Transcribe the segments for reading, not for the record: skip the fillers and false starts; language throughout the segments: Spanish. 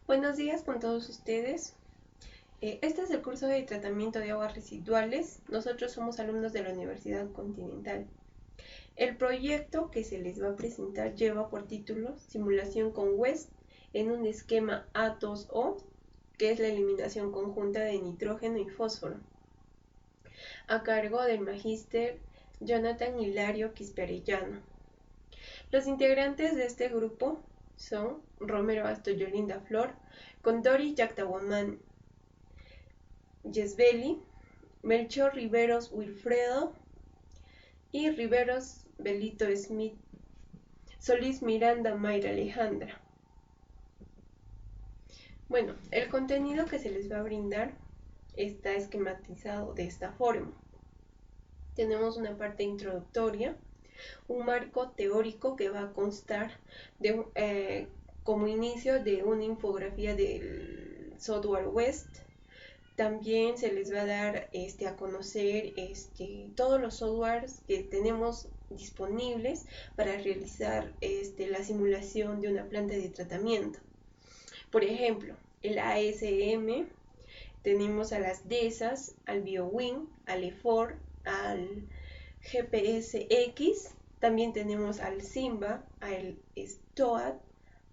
Buenos días con todos ustedes. Este es el curso de tratamiento de aguas residuales. Nosotros somos alumnos de la Universidad Continental. El proyecto que se les va a presentar lleva por título Simulación con WEST en un esquema A2O, que es la eliminación conjunta de nitrógeno y fósforo, a cargo del magíster Jonathan Hilario Quisperellano. Los integrantes de este grupo son Romero Asto Yolinda Flor, Condori Yactahuamán Yesbeli, Melchor Riveros Wilfredo y Riveros Belito Smith, Solís Miranda Mayra Alejandra. Bueno, el contenido que se les va a brindar está esquematizado de esta forma. Tenemos una parte introductoria, un marco teórico que va a constar de, como inicio de una infografía del software WEST. También se les va a dar a conocer todos los softwares que tenemos disponibles para realizar la simulación de una planta de tratamiento. Por ejemplo, el ASM, tenemos a las DESAS, al BioWin, al EFOR, al GPSX, también tenemos al Simba, al STOAD,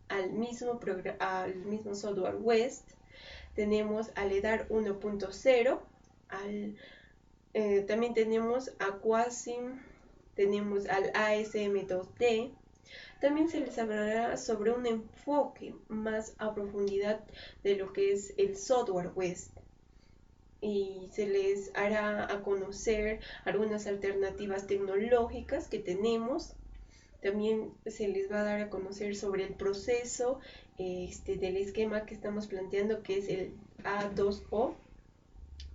al mismo software WEST. Tenemos al EDAR 1.0, también tenemos a Quasim, tenemos al ASM2D. También se les hablará sobre un enfoque más a profundidad de lo que es el software WEST y se les hará a conocer algunas alternativas tecnológicas que tenemos. También se les va a dar a conocer sobre el proceso del esquema que estamos planteando, que es el A2O,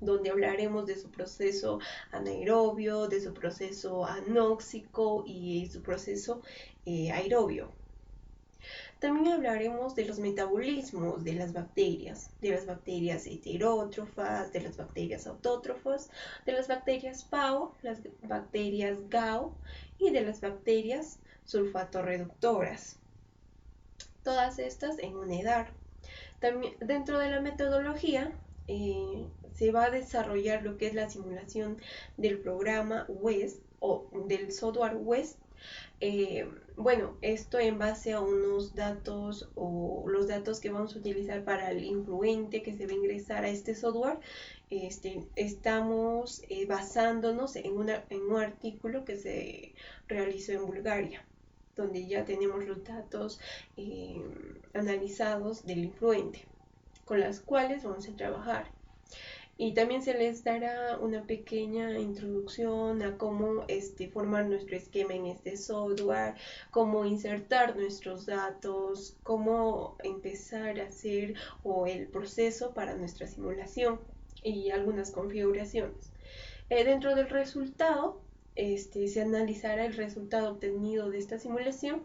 donde hablaremos de su proceso anaerobio, de su proceso anóxico y su proceso aerobio. También hablaremos de los metabolismos de las bacterias heterótrofas, de las bacterias autótrofas, de las bacterias PAO, las bacterias GAO y de las bacterias sulfatorreductoras. Todas estas en un EDAR. También dentro de la metodología se va a desarrollar lo que es la simulación del programa WEST o del software WEST. Bueno, esto en base a unos datos o los datos que vamos a utilizar para el influente que se va a ingresar a este software. Estamos basándonos en un artículo que se realizó en Bulgaria, donde ya tenemos los datos analizados del influente, con las cuales vamos a trabajar. Y también se les dará una pequeña introducción a cómo formar nuestro esquema en este software, cómo insertar nuestros datos, cómo empezar a hacer el proceso para nuestra simulación y algunas configuraciones. Dentro del resultado, se analizará el resultado obtenido de esta simulación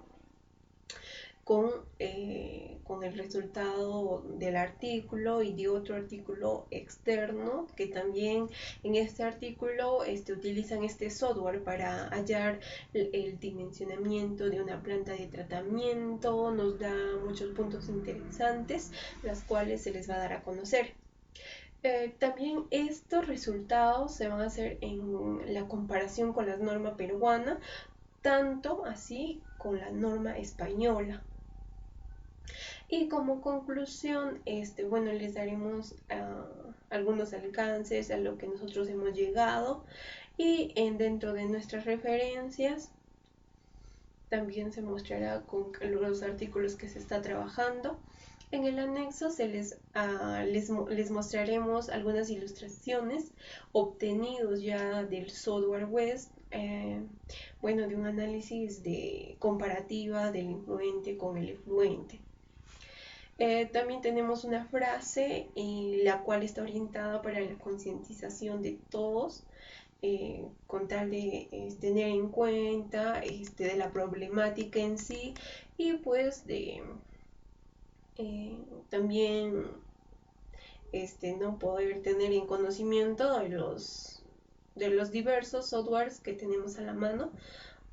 con el resultado del artículo y de otro artículo externo, que también en este artículo utilizan este software para hallar el dimensionamiento de una planta de tratamiento. Nos da muchos puntos interesantes, las cuales se les va a dar a conocer. También estos resultados se van a hacer en la comparación con la norma peruana, tanto así con la norma española. Y como conclusión, bueno, les daremos algunos alcances a lo que nosotros hemos llegado y dentro de nuestras referencias también se mostrará con los artículos que se está trabajando. En el anexo les mostraremos algunas ilustraciones obtenidos ya del software WEST, bueno, de un análisis de comparativa del influente con el efluente. También tenemos una frase la cual está orientada para la concientización de todos, con tal de tener en cuenta de la problemática en sí y pues de también no poder tener en conocimiento de los diversos softwares que tenemos a la mano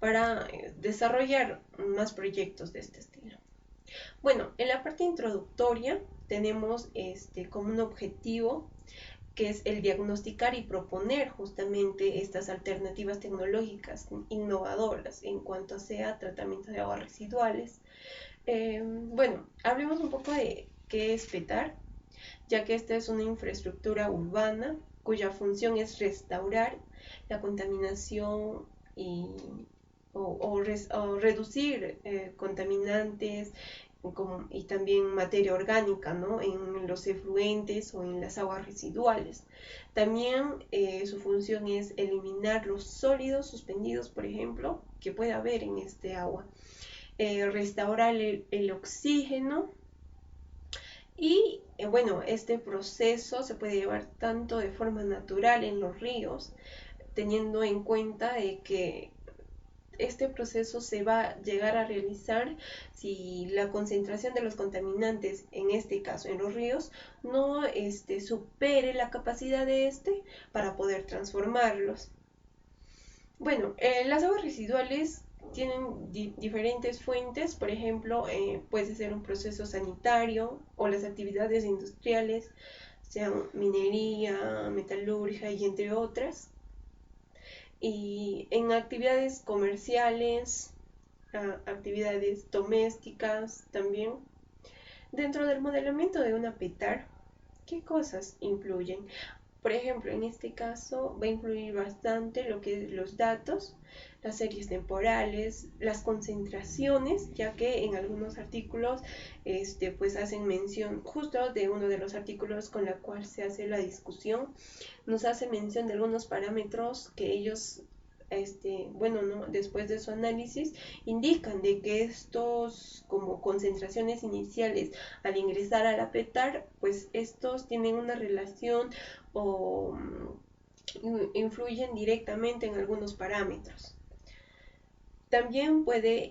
para desarrollar más proyectos de este estilo. Bueno, en la parte introductoria tenemos como un objetivo que es el diagnosticar y proponer justamente estas alternativas tecnológicas innovadoras en cuanto sea tratamiento de aguas residuales. Bueno, hablemos un poco de qué es PETAR, ya que esta es una infraestructura urbana cuya función es restaurar la contaminación y, o reducir contaminantes y también materia orgánica, ¿no?, en los efluentes o en las aguas residuales. También su función es eliminar los sólidos suspendidos, por ejemplo, que puede haber en este agua, restaurar el oxígeno y bueno, este proceso se puede llevar tanto de forma natural en los ríos, teniendo en cuenta de que este proceso se va a llegar a realizar si la concentración de los contaminantes, en este caso en los ríos, no supere la capacidad de para poder transformarlos. Bueno, las aguas residuales tienen diferentes fuentes, por ejemplo, puede ser un proceso sanitario o las actividades industriales, sean minería, metalurgia y entre otras. Y en actividades comerciales, actividades domésticas también. Dentro del modelamiento de una PETAR, ¿qué cosas influyen? Por ejemplo, en este caso va a influir bastante lo que es los datos, las series temporales, las concentraciones, ya que en algunos artículos pues hacen mención justo de uno de los artículos con la cual se hace la discusión, nos hace mención de algunos parámetros que ellos bueno, ¿no?, después de su análisis indican de que estos como concentraciones iniciales al ingresar a la PETAR, pues estos tienen una relación o influyen directamente en algunos parámetros. También puede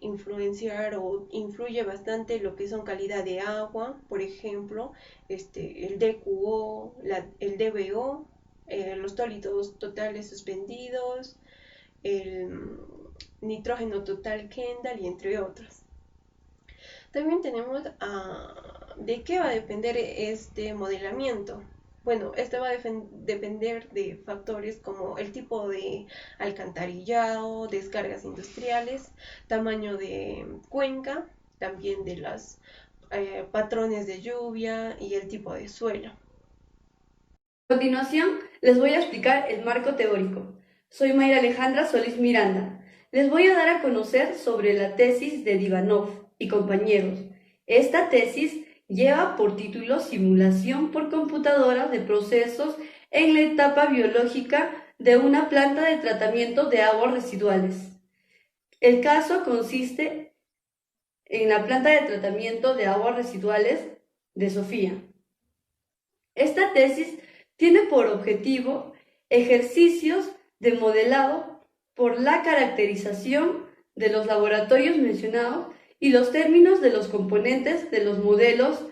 influenciar o influye bastante lo que son calidad de agua, por ejemplo, el DQO, el DBO, los sólidos totales suspendidos, el nitrógeno total Kendall y entre otros. También tenemos de qué va a depender este modelamiento. Bueno, este va a depender de factores como el tipo de alcantarillado, descargas industriales, tamaño de cuenca, también de los patrones de lluvia y el tipo de suelo. A continuación, les voy a explicar el marco teórico. Soy Mayra Alejandra Solís Miranda. Les voy a dar a conocer sobre la tesis de Divanov y compañeros. Esta tesis lleva por título Simulación por computadora de procesos en la etapa biológica de una planta de tratamiento de aguas residuales. El caso consiste en la planta de tratamiento de aguas residuales de Sofía. Esta tesis tiene por objetivo ejercicios de modelado por la caracterización de los laboratorios mencionados y los términos de los componentes de los modelos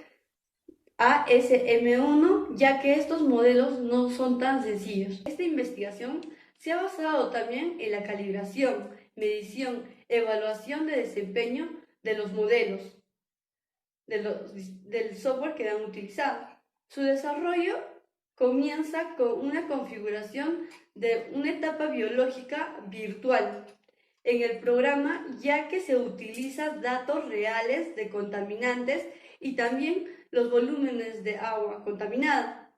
ASM1, ya que estos modelos no son tan sencillos. Esta investigación se ha basado también en la calibración, medición, evaluación de desempeño de los modelos, del software que han utilizado. Su desarrollo comienza con una configuración de una etapa biológica virtual en el programa, ya que se utilizan datos reales de contaminantes y también los volúmenes de agua contaminada.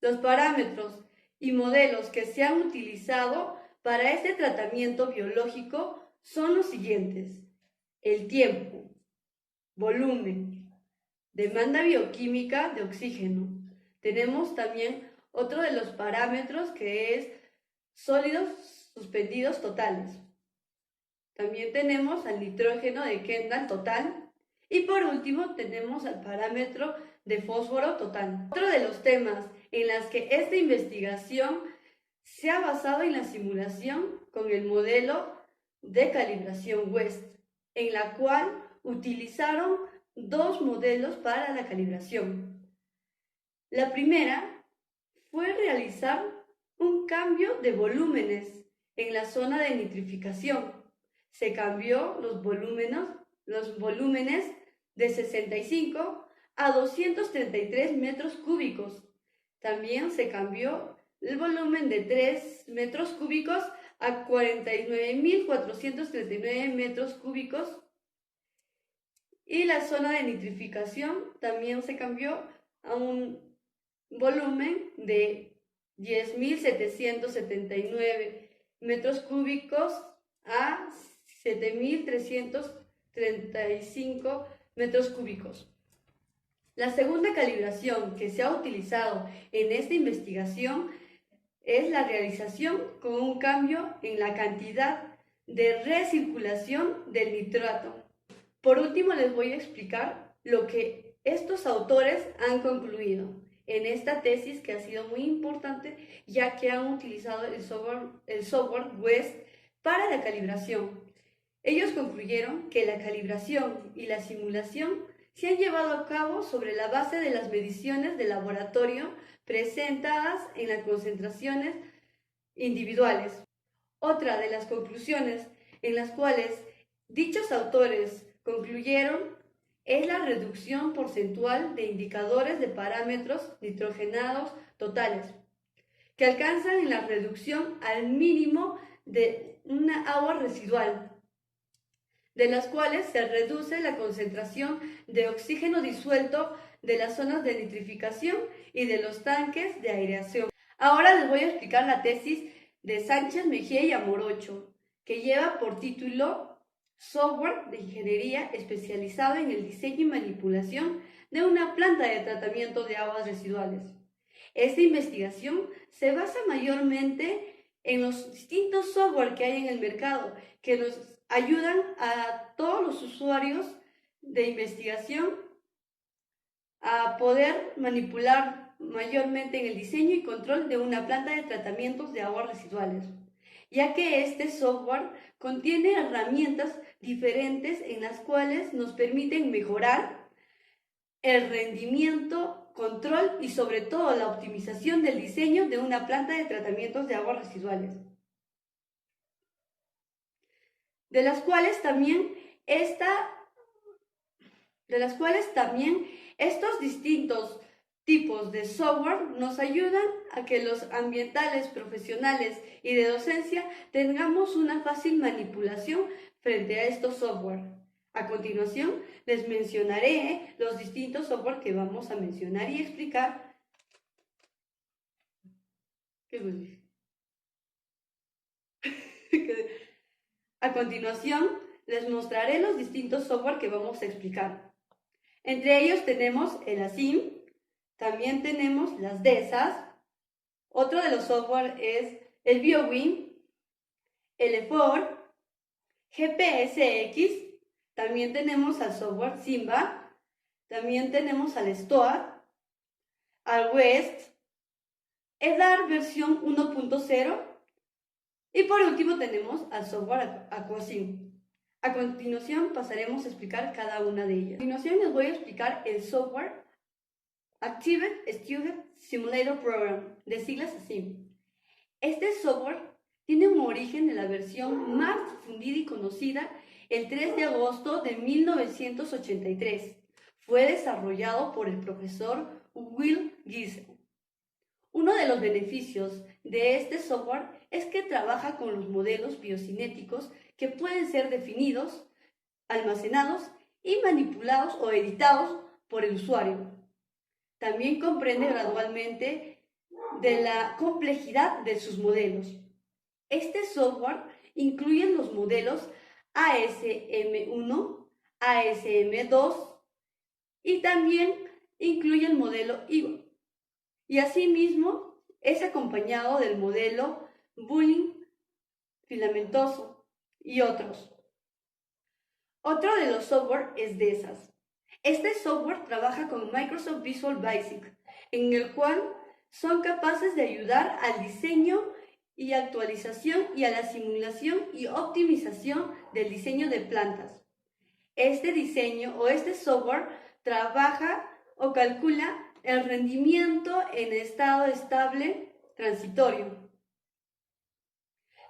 Los parámetros y modelos que se han utilizado para este tratamiento biológico son los siguientes: el tiempo, volumen, demanda bioquímica de oxígeno. Tenemos también otro de los parámetros que es sólidos suspendidos totales. También tenemos al nitrógeno de Kendall total. Y por último tenemos al parámetro de fósforo total. Otro de los temas en los que esta investigación se ha basado en la simulación con el modelo de calibración WEST, en la cual utilizaron dos modelos para la calibración. La primera fue realizar un cambio de volúmenes en la zona de nitrificación. Se cambió los volúmenes de 65 a 233 metros cúbicos. También se cambió el volumen de 3 metros cúbicos a 49.439 metros cúbicos. Y la zona de nitrificación también se cambió a un volumen de 10.779 metros cúbicos a 7.335 metros cúbicos. La segunda calibración que se ha utilizado en esta investigación es la realización con un cambio en la cantidad de recirculación del nitrato. Por último, les voy a explicar lo que estos autores han concluido en esta tesis, que ha sido muy importante, ya que han utilizado el software WEST para la calibración. Ellos concluyeron que la calibración y la simulación se han llevado a cabo sobre la base de las mediciones de laboratorio presentadas en las concentraciones individuales. Otra de las conclusiones en las cuales dichos autores concluyeron es la reducción porcentual de indicadores de parámetros nitrogenados totales, que alcanzan en la reducción al mínimo de una agua residual, de las cuales se reduce la concentración de oxígeno disuelto de las zonas de nitrificación y de los tanques de aireación. Ahora les voy a explicar la tesis de Sánchez Mejía y Amorocho, que lleva por título Software de Ingeniería especializado en el diseño y manipulación de una planta de tratamiento de aguas residuales. Esta investigación se basa mayormente en los distintos software que hay en el mercado, que nos ayudan a todos los usuarios de investigación a poder manipular mayormente en el diseño y control de una planta de tratamientos de aguas residuales, ya que este software contiene herramientas diferentes en las cuales nos permiten mejorar el rendimiento, control y sobre todo la optimización del diseño de una planta de tratamientos de aguas residuales, de las cuales también estos distintos tipos de software nos ayudan a que los ambientales, profesionales y de docencia tengamos una fácil manipulación frente a estos software. A continuación, les mencionaré los distintos software que vamos a mencionar y explicar. A continuación, les mostraré los distintos software que vamos a explicar. Entre ellos tenemos el ASIM, también tenemos las DESAS, otro de los software es el BioWin, el EFOR, GPSX, también tenemos al software Simba, también tenemos al STOA, al WEST, EDAR versión 1.0 y por último tenemos al software Aquasim. A continuación pasaremos a explicar cada una de ellas. A continuación les voy a explicar el software Active Student Simulator Program, de siglas ASIM. Este software tiene un origen de la versión más difundida y conocida el 3 de agosto de 1983. Fue desarrollado por el profesor Will Giesel. Uno de los beneficios de este software es que trabaja con los modelos biocinéticos que pueden ser definidos, almacenados y manipulados o editados por el usuario. También comprende gradualmente de la complejidad de sus modelos. Este software incluye los modelos ASM1, ASM2 y también incluye el modelo IVA. Y asimismo es acompañado del modelo Bulling filamentoso y otros. Otro de los software es DESAS. Este software trabaja con Microsoft Visual Basic, en el cual son capaces de ayudar al diseño y actualización y a la simulación y optimización del diseño de plantas. Este diseño o este software trabaja o calcula el rendimiento en estado estable transitorio.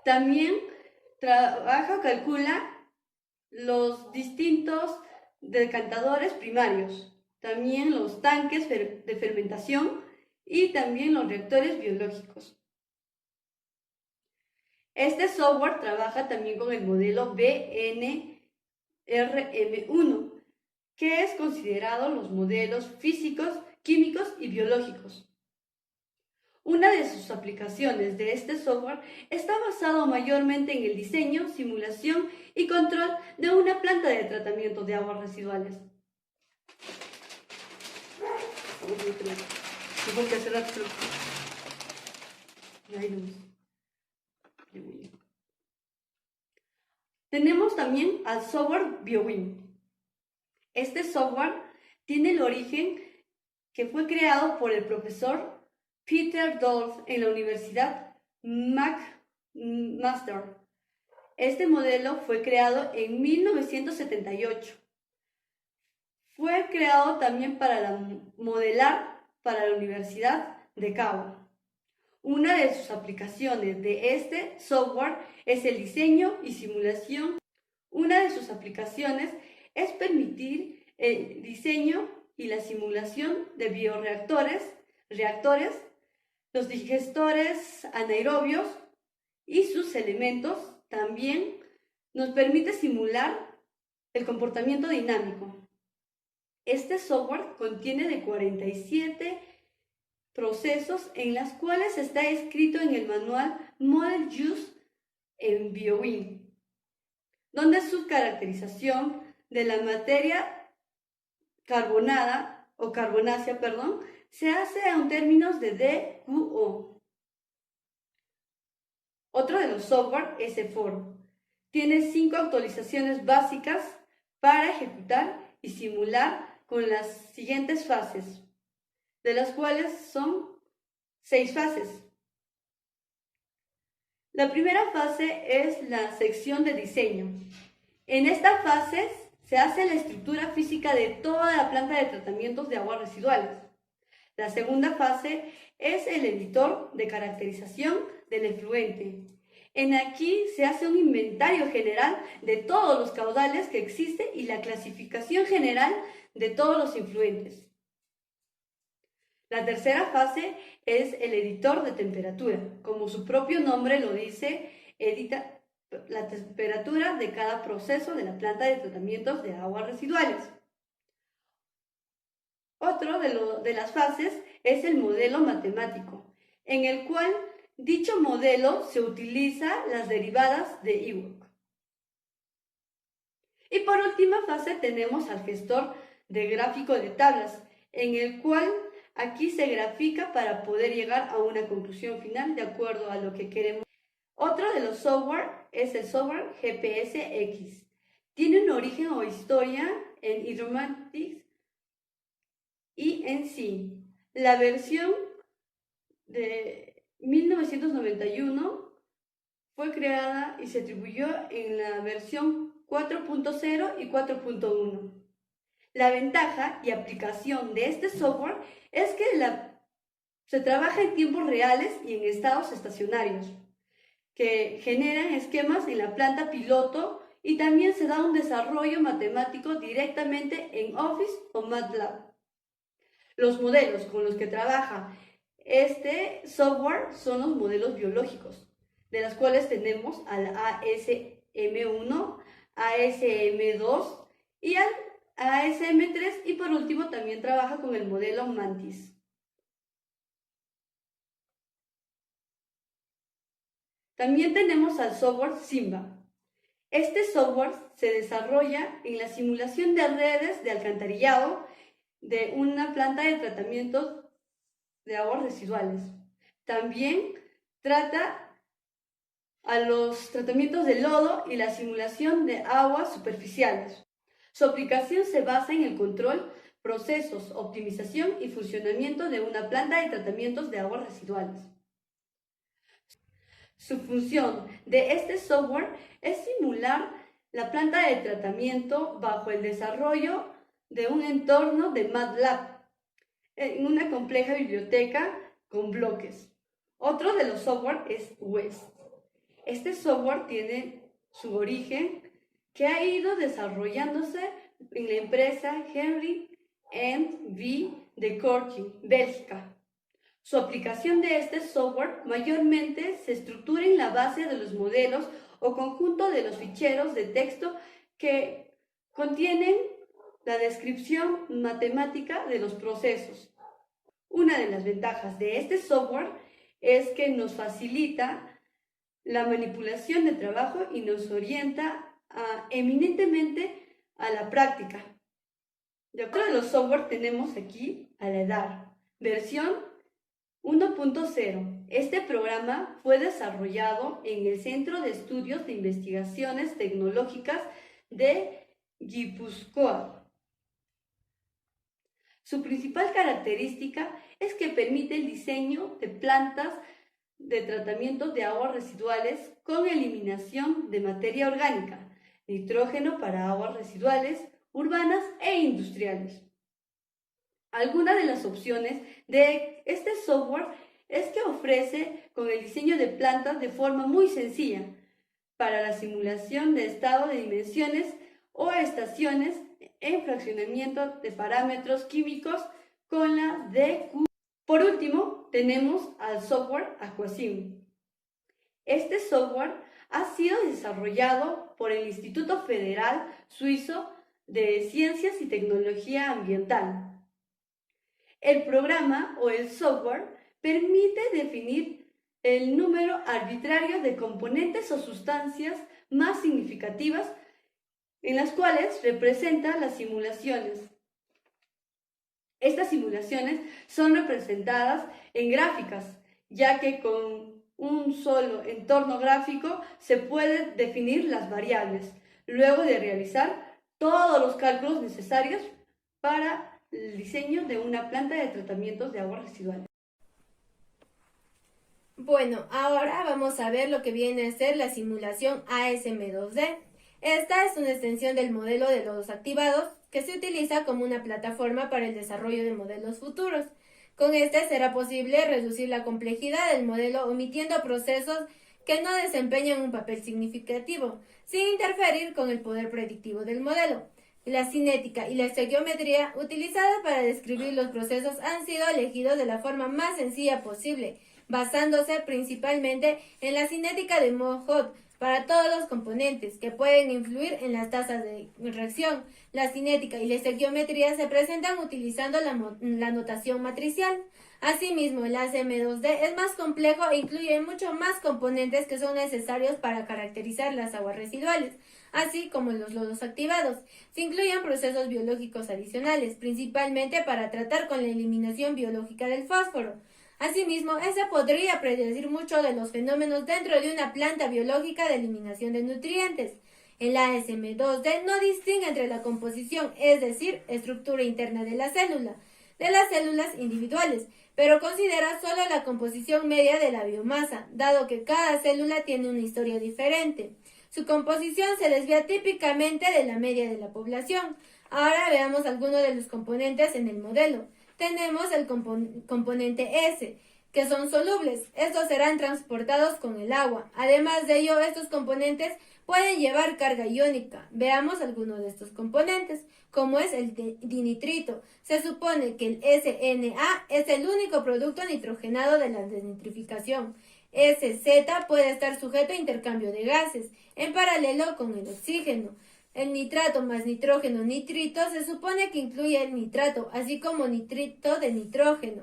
También trabaja o calcula los distintos decantadores primarios. también los tanques de fermentación y también los reactores biológicos. Este software trabaja también con el modelo BNRM1, que es considerado los modelos físicos, químicos y biológicos. Una de sus aplicaciones de este software está basado mayormente en el diseño, simulación y control de una planta de tratamiento de aguas residuales. Tenemos también al software BioWin. Este software tiene el origen que fue creado por el profesor Peter Dolph en la Universidad McMaster. Este modelo fue creado en 1978. Fue creado también para modelar para la Universidad de Cabo. Una de sus aplicaciones de este software es el diseño y simulación. Una de sus aplicaciones es permitir el diseño y la simulación de bioreactores, reactores, los digestores anaerobios y sus elementos. También nos permite simular el comportamiento dinámico. Este software contiene de 47 procesos en las cuales está escrito en el manual Model Use en BioWin, donde su caracterización de la materia carbonada o carbonácea, se hace en términos de DQO. Otro de los software es EFOR. Tiene 5 actualizaciones básicas para ejecutar y simular con las siguientes fases, de las cuales son 6 fases. La primera fase es la sección de diseño. En esta fase se hace la estructura física de toda la planta de tratamientos de aguas residuales. La segunda fase es el editor de caracterización del efluente. En aquí se hace un inventario general de todos los caudales que existen y la clasificación general de todos los influentes. La tercera fase es el editor de temperatura. Como su propio nombre lo dice, edita la temperatura de cada proceso de la planta de tratamientos de aguas residuales. Otro de las fases es el modelo matemático, en el cual dicho modelo se utiliza las derivadas de Ewing. Y por última fase tenemos al gestor de gráfico de tablas, en el cual aquí se grafica para poder llegar a una conclusión final de acuerdo a lo que queremos. Otro de los software es el software GPS-X. Tiene un origen o historia en Hydromatic y en sí. La versión de 1991 fue creada y se atribuyó en la versión 4.0 y 4.1. La ventaja y aplicación de este software es que se trabaja en tiempos reales y en estados estacionarios, que generan esquemas en la planta piloto y también se da un desarrollo matemático directamente en Office o MATLAB. Los modelos con los que trabaja este software son los modelos biológicos, de los cuales tenemos al ASM1, ASM2 y al ASM3, y por último también trabaja con el modelo Mantis. También tenemos al software Simba. Este software se desarrolla en la simulación de redes de alcantarillado de una planta de tratamiento de aguas residuales. También trata a los tratamientos de lodo y la simulación de aguas superficiales. Su aplicación se basa en el control, procesos, optimización y funcionamiento de una planta de tratamientos de aguas residuales. Su función de este software es simular la planta de tratamiento bajo el desarrollo de un entorno de MATLAB en una compleja biblioteca con bloques. Otro de los software es WEST. Este software tiene su origen que ha ido desarrollándose en la empresa Henry KNV de Corky, Bélgica. Su aplicación de este software mayormente se estructura en la base de los modelos o conjunto de los ficheros de texto que contienen la descripción matemática de los procesos. Una de las ventajas de este software es que nos facilita la manipulación de trabajo y nos orienta eminentemente a la práctica. De acuerdo a los software tenemos aquí Aladar, versión 1.0. Este programa fue desarrollado en el Centro de Estudios de Investigaciones Tecnológicas de Guipúzcoa. Su principal característica es que permite el diseño de plantas de tratamiento de aguas residuales con eliminación de materia orgánica, nitrógeno para aguas residuales urbanas e industriales. Algunas de las opciones de este software es que ofrece con el diseño de plantas de forma muy sencilla para la simulación de estado de dimensiones o estaciones en fraccionamiento de parámetros químicos con la DQ. Por último, tenemos al software Aquasim. Este software ha sido desarrollado por el Instituto Federal Suizo de Ciencias y Tecnología Ambiental. El programa o el software permite definir el número arbitrario de componentes o sustancias más significativas en las cuales representa las simulaciones. Estas simulaciones son representadas en gráficas, ya que con un solo entorno gráfico se pueden definir las variables, luego de realizar todos los cálculos necesarios para el diseño de una planta de tratamientos de aguas residuales. Bueno, ahora vamos a ver lo que viene a ser la simulación ASM2D. Esta es una extensión del modelo de lodos activados que se utiliza como una plataforma para el desarrollo de modelos futuros. Con este será posible reducir la complejidad del modelo omitiendo procesos que no desempeñan un papel significativo, sin interferir con el poder predictivo del modelo. La cinética y la estequiometría utilizadas para describir los procesos han sido elegidos de la forma más sencilla posible, basándose principalmente en la cinética de Moe-Hot para todos los componentes que pueden influir en las tasas de reacción. La cinética y la estequiometría se presentan utilizando la notación matricial. Asimismo, el ASM2D es más complejo e incluye mucho más componentes que son necesarios para caracterizar las aguas residuales, así como los lodos activados. Se incluyen procesos biológicos adicionales, principalmente para tratar con la eliminación biológica del fósforo. Asimismo, se podría predecir mucho de los fenómenos dentro de una planta biológica de eliminación de nutrientes. El ASM2D no distingue entre la composición, es decir, estructura interna de la célula, de las células individuales, pero considera solo la composición media de la biomasa, dado que cada célula tiene una historia diferente. Su composición se desvía típicamente de la media de la población. Ahora veamos algunos de los componentes en el modelo. Tenemos el componente S, que son solubles. Estos serán transportados con el agua. Además de ello, estos componentes pueden llevar carga iónica. Veamos algunos de estos componentes, como es el dinitrito. Se supone que el SNA es el único producto nitrogenado de la desnitrificación. SZ puede estar sujeto a intercambio de gases, en paralelo con el oxígeno. El nitrato más nitrógeno nitrito se supone que incluye el nitrato, así como nitrito de nitrógeno,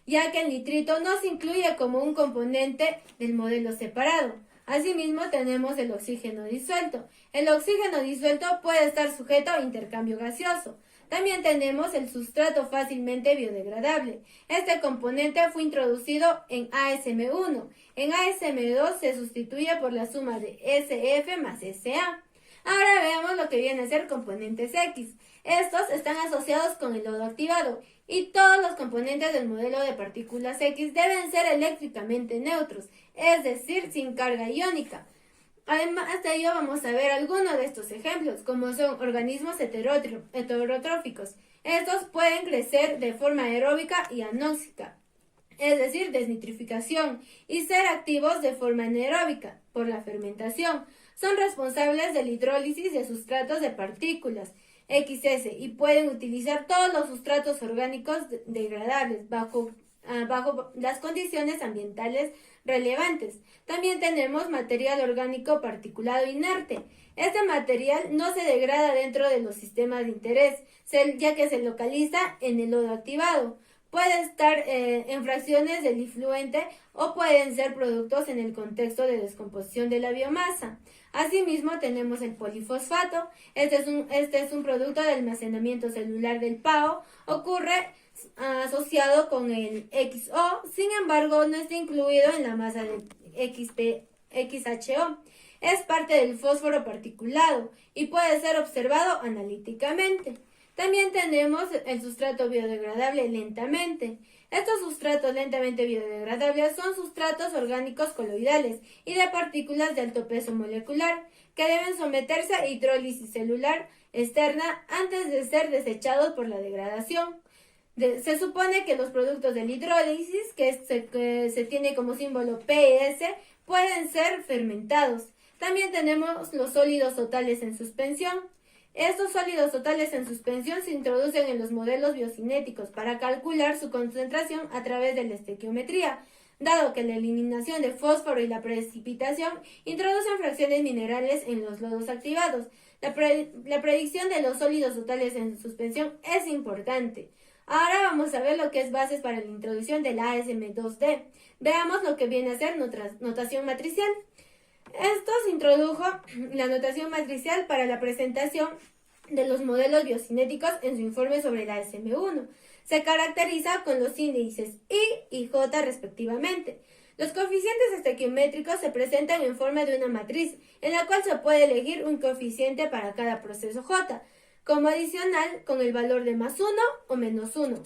ya que el nitrito no se incluye como un componente del modelo separado. Asimismo, tenemos el oxígeno disuelto. El oxígeno disuelto puede estar sujeto a intercambio gaseoso. También tenemos el sustrato fácilmente biodegradable. Este componente fue introducido en ASM1. En ASM2 se sustituye por la suma de SF más SA. Ahora veamos lo que viene a ser componentes X. Estos están asociados con el lodo activado y todos los componentes del modelo de partículas X deben ser eléctricamente neutros, es decir, sin carga iónica. Además de ello, vamos a ver algunos de estos ejemplos, como son organismos heterotróficos. Estos pueden crecer de forma aeróbica y anóxica, es decir, desnitrificación, y ser activos de forma anaeróbica, por la fermentación. Son responsables de la hidrólisis de sustratos de partículas. XS y pueden utilizar todos los sustratos orgánicos degradables bajo las condiciones ambientales relevantes. También tenemos material orgánico particulado inerte. Este material no se degrada dentro de los sistemas de interés, ya que se localiza en el lodo activado. Puede estar en fracciones del difluente o pueden ser productos en el contexto de descomposición de la biomasa. Asimismo, tenemos el polifosfato. Este es un producto de almacenamiento celular del PAO. Ocurre asociado con el XO, sin embargo, no está incluido en la masa de XHO. Es parte del fósforo particulado y puede ser observado analíticamente. También tenemos el sustrato biodegradable lentamente. Estos sustratos lentamente biodegradables son sustratos orgánicos coloidales y de partículas de alto peso molecular que deben someterse a hidrólisis celular externa antes de ser desechados por la degradación. Se supone que los productos de la hidrólisis, que se tiene como símbolo PS, pueden ser fermentados. También tenemos los sólidos totales en suspensión. Estos sólidos totales en suspensión se introducen en los modelos biocinéticos para calcular su concentración a través de la estequiometría, dado que la eliminación de fósforo y la precipitación introducen fracciones minerales en los lodos activados. La predicción de los sólidos totales en suspensión es importante. Ahora vamos a ver lo que es bases para la introducción del ASM2D. Veamos lo que viene a ser notación matricial. Esto se introdujo la notación matricial para la presentación de los modelos biocinéticos en su informe sobre el ASM1. Se caracteriza con los índices I y J respectivamente. Los coeficientes estequiométricos se presentan en forma de una matriz, en la cual se puede elegir un coeficiente para cada proceso J, como adicional con el valor de +1 o -1.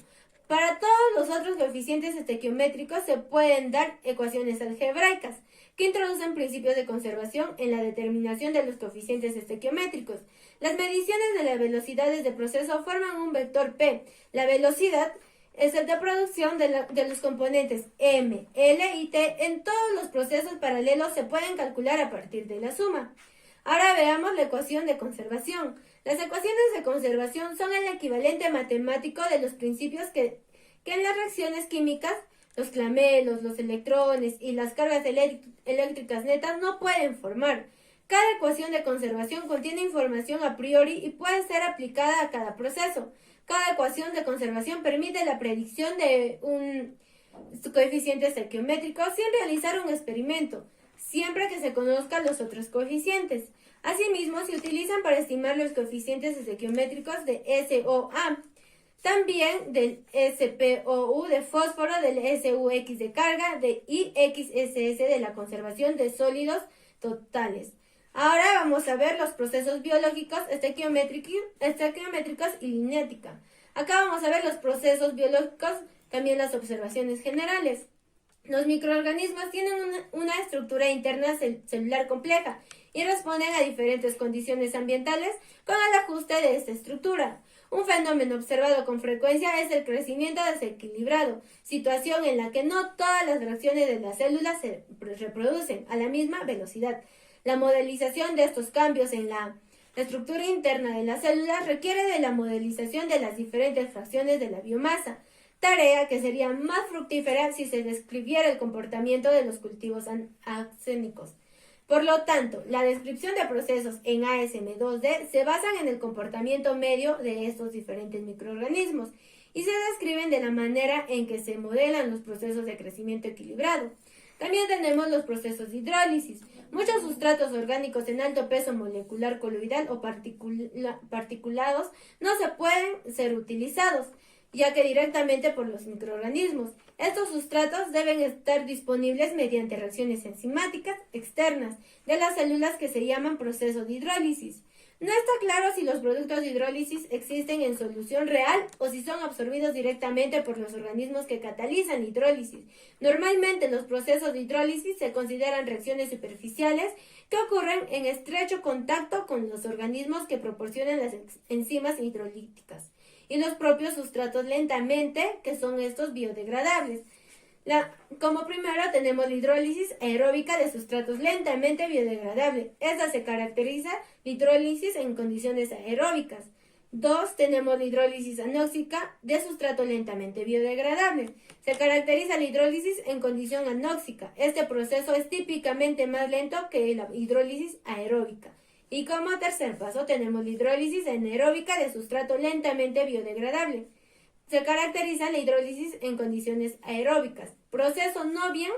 Para todos los otros coeficientes estequiométricos se pueden dar ecuaciones algebraicas que introducen principios de conservación en la determinación de los coeficientes estequiométricos. Las mediciones de las velocidades de proceso forman un vector P. La velocidad es el de producción de los componentes M, L y T en todos los procesos paralelos se pueden calcular a partir de la suma. Ahora veamos la ecuación de conservación. Las ecuaciones de conservación son el equivalente matemático de los principios que en las reacciones químicas, los clamelos, los electrones y las cargas eléctricas netas no pueden formar. Cada ecuación de conservación contiene información a priori y puede ser aplicada a cada proceso. Cada ecuación de conservación permite la predicción de un coeficiente estequiométrico sin realizar un experimento, siempre que se conozcan los otros coeficientes. Asimismo, se utilizan para estimar los coeficientes estequiométricos de SOA, también del SPOU de fósforo, del SUX de carga, de IXSS de la conservación de sólidos totales. Ahora vamos a ver los procesos biológicos, estequiométricos y linética. Acá vamos a ver los procesos biológicos, también las observaciones generales. Los microorganismos tienen una estructura interna celular compleja y responden a diferentes condiciones ambientales con el ajuste de esta estructura. Un fenómeno observado con frecuencia es el crecimiento desequilibrado, situación en la que no todas las fracciones de las células se reproducen a la misma velocidad. La modelización de estos cambios en la estructura interna de las células requiere de la modelización de las diferentes fracciones de la biomasa, tarea que sería más fructífera si se describiera el comportamiento de los cultivos axénicos. Por lo tanto, la descripción de procesos en ASM2D se basan en el comportamiento medio de estos diferentes microorganismos y se describen de la manera en que se modelan los procesos de crecimiento equilibrado. También tenemos los procesos de hidrólisis. Muchos sustratos orgánicos en alto peso molecular coloidal o particulados no se pueden ser utilizados, ya que directamente por los microorganismos. Estos sustratos deben estar disponibles mediante reacciones enzimáticas externas de las células que se llaman procesos de hidrólisis. No está claro si los productos de hidrólisis existen en solución real o si son absorbidos directamente por los organismos que catalizan hidrólisis. Normalmente los procesos de hidrólisis se consideran reacciones superficiales que ocurren en estrecho contacto con los organismos que proporcionan las enzimas hidrolíticas y los propios sustratos lentamente, que son estos biodegradables. Como primero tenemos la hidrólisis aeróbica de sustratos lentamente biodegradables. Esta se caracteriza la hidrólisis en condiciones aeróbicas. 2. Tenemos la hidrólisis anóxica de sustrato lentamente biodegradable. Se caracteriza la hidrólisis en condición anóxica. Este proceso es típicamente más lento que la hidrólisis aeróbica. Y como tercer paso tenemos la hidrólisis anaeróbica de sustrato lentamente biodegradable. Se caracteriza la hidrólisis en condiciones aeróbicas. Proceso no bien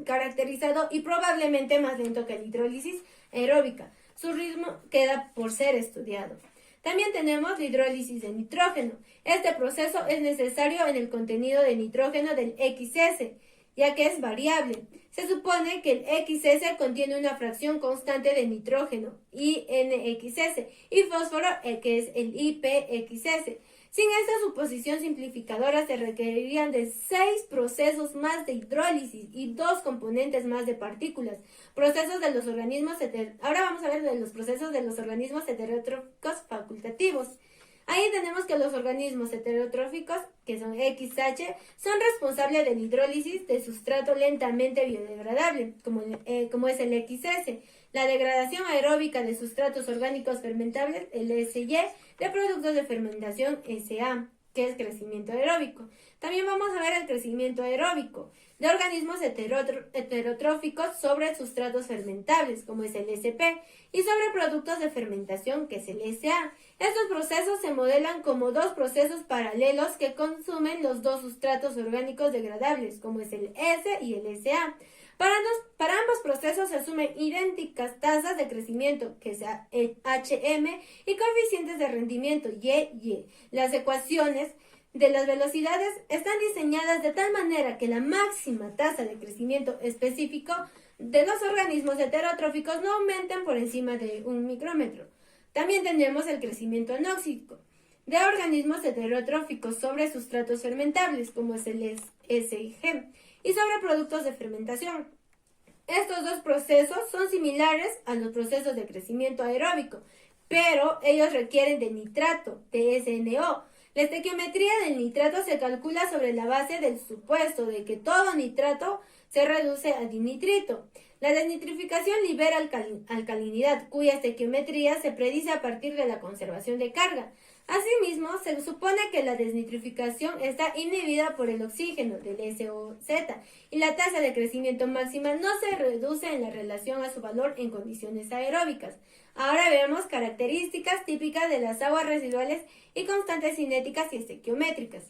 caracterizado y probablemente más lento que la hidrólisis aeróbica. Su ritmo queda por ser estudiado. También tenemos la hidrólisis de nitrógeno. Este proceso es necesario en el contenido de nitrógeno del XS, ya que es variable. Se supone que el XS contiene una fracción constante de nitrógeno, INXS, y fósforo, que es el IPXS. Sin esta suposición simplificadora se requerirían de 6 procesos más de hidrólisis y 2 componentes más de partículas. Procesos de los organismos Ahora vamos a ver de los procesos de los organismos heterotróficos facultativos. Ahí tenemos que los organismos heterotróficos, que son XH, son responsables de la hidrólisis de sustrato lentamente biodegradable, como es el XS, la degradación aeróbica de sustratos orgánicos fermentables, el SY, de productos de fermentación SA, que es crecimiento aeróbico. También vamos a ver el crecimiento aeróbico de organismos heterotróficos sobre sustratos fermentables, como es el SP, y sobre productos de fermentación, que es el SA. Estos procesos se modelan como dos procesos paralelos que consumen los dos sustratos orgánicos degradables, como es el S y el SA. Para ambos procesos se asumen idénticas tasas de crecimiento, que es HM, y coeficientes de rendimiento, Y. Las ecuaciones de las velocidades están diseñadas de tal manera que la máxima tasa de crecimiento específico de los organismos heterotróficos no aumenten por encima de 1 micrómetro. También tenemos el crecimiento anóxico de organismos heterotróficos sobre sustratos fermentables, como es el SG, y sobre productos de fermentación. Estos dos procesos son similares a los procesos de crecimiento aeróbico, pero ellos requieren de nitrato, de SNO. La estequiometría del nitrato se calcula sobre la base del supuesto de que todo nitrato se reduce a dinitrito. La desnitrificación libera alcalinidad, cuya estequiometría se predice a partir de la conservación de carga. Asimismo, se supone que la desnitrificación está inhibida por el oxígeno del SOZ y la tasa de crecimiento máxima no se reduce en la relación a su valor en condiciones aeróbicas. Ahora veamos características típicas de las aguas residuales y constantes cinéticas y estequiométricas.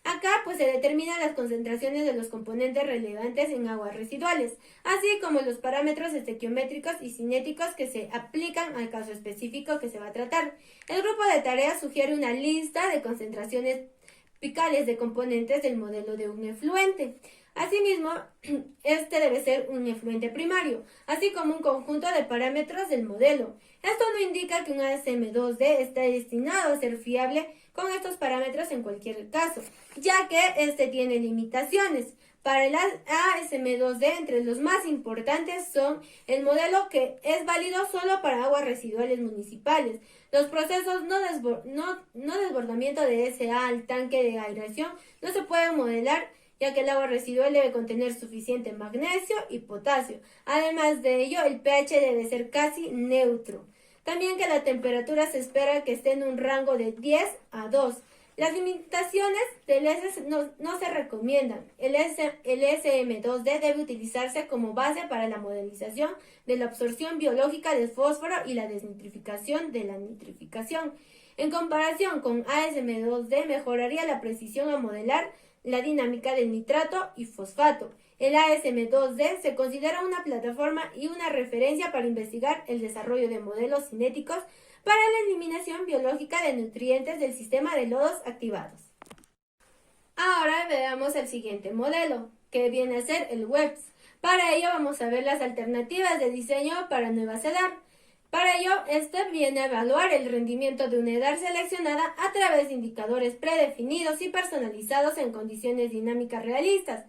Acá se determinan las concentraciones de los componentes relevantes en aguas residuales, así como los parámetros estequiométricos y cinéticos que se aplican al caso específico que se va a tratar. El grupo de tareas sugiere una lista de concentraciones picales de componentes del modelo de un efluente. Asimismo, este debe ser un efluente primario, así como un conjunto de parámetros del modelo. Esto no indica que un ASM2D esté destinado a ser fiable con estos parámetros en cualquier caso, ya que este tiene limitaciones. Para el ASM2D, entre los más importantes son el modelo que es válido solo para aguas residuales municipales, los procesos no desbordamiento de SA al tanque de aireación no se pueden modelar, ya que el agua residual debe contener suficiente magnesio y potasio. Además de ello, el pH debe ser casi neutro. También que la temperatura se espera que esté en un rango de 10 a 2. Las limitaciones del S no se recomiendan. El SM2D debe utilizarse como base para la modelización de la absorción biológica del fósforo y la desnitrificación de la nitrificación. En comparación con ASM2D, mejoraría la precisión a modelar la dinámica del nitrato y fosfato. El ASM2D se considera una plataforma y una referencia para investigar el desarrollo de modelos cinéticos para la eliminación biológica de nutrientes del sistema de lodos activados. Ahora veamos el siguiente modelo, que viene a ser el WEBS. Para ello vamos a ver las alternativas de diseño para nuevas EDAR. Para ello, este viene a evaluar el rendimiento de una EDAR seleccionada a través de indicadores predefinidos y personalizados en condiciones dinámicas realistas.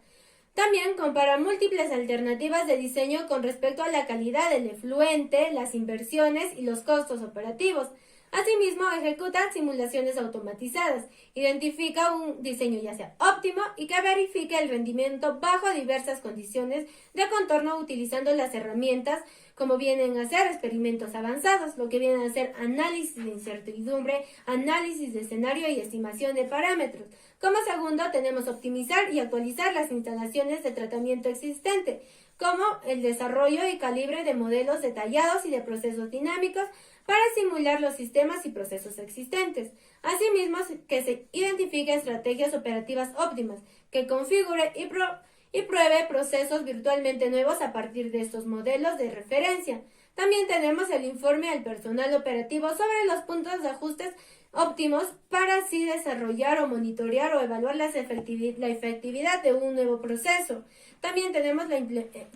También compara múltiples alternativas de diseño con respecto a la calidad del efluente, las inversiones y los costos operativos. Asimismo, ejecuta simulaciones automatizadas, identifica un diseño ya sea óptimo y que verifique el rendimiento bajo diversas condiciones de contorno utilizando las herramientas como vienen a ser experimentos avanzados, lo que vienen a ser análisis de incertidumbre, análisis de escenario y estimación de parámetros. Como segundo, tenemos optimizar y actualizar las instalaciones de tratamiento existente, como el desarrollo y calibre de modelos detallados y de procesos dinámicos para simular los sistemas y procesos existentes. Asimismo, que se identifique estrategias operativas óptimas, que configure y pruebe procesos virtualmente nuevos a partir de estos modelos de referencia. También tenemos el informe al personal operativo sobre los puntos de ajustes óptimos para así desarrollar o monitorear o evaluar la efectividad de un nuevo proceso. También tenemos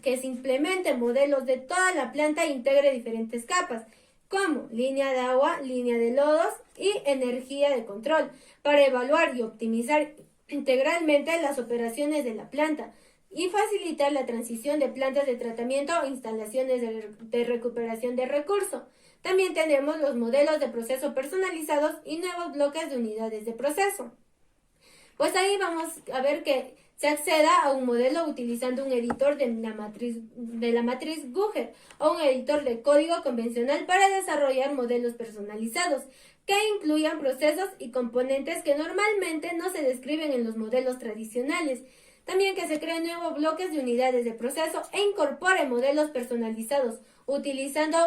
que se implementen modelos de toda la planta e integre diferentes capas, como línea de agua, línea de lodos y energía de control, para evaluar y optimizar integralmente las operaciones de la planta y facilitar la transición de plantas de tratamiento o instalaciones de recuperación de recursos. También tenemos los modelos de proceso personalizados y nuevos bloques de unidades de proceso. Pues ahí vamos a ver que se acceda a un modelo utilizando un editor de la matriz Google o un editor de código convencional para desarrollar modelos personalizados que incluyan procesos y componentes que normalmente no se describen en los modelos tradicionales. También que se creen nuevos bloques de unidades de proceso e incorpore modelos personalizados utilizando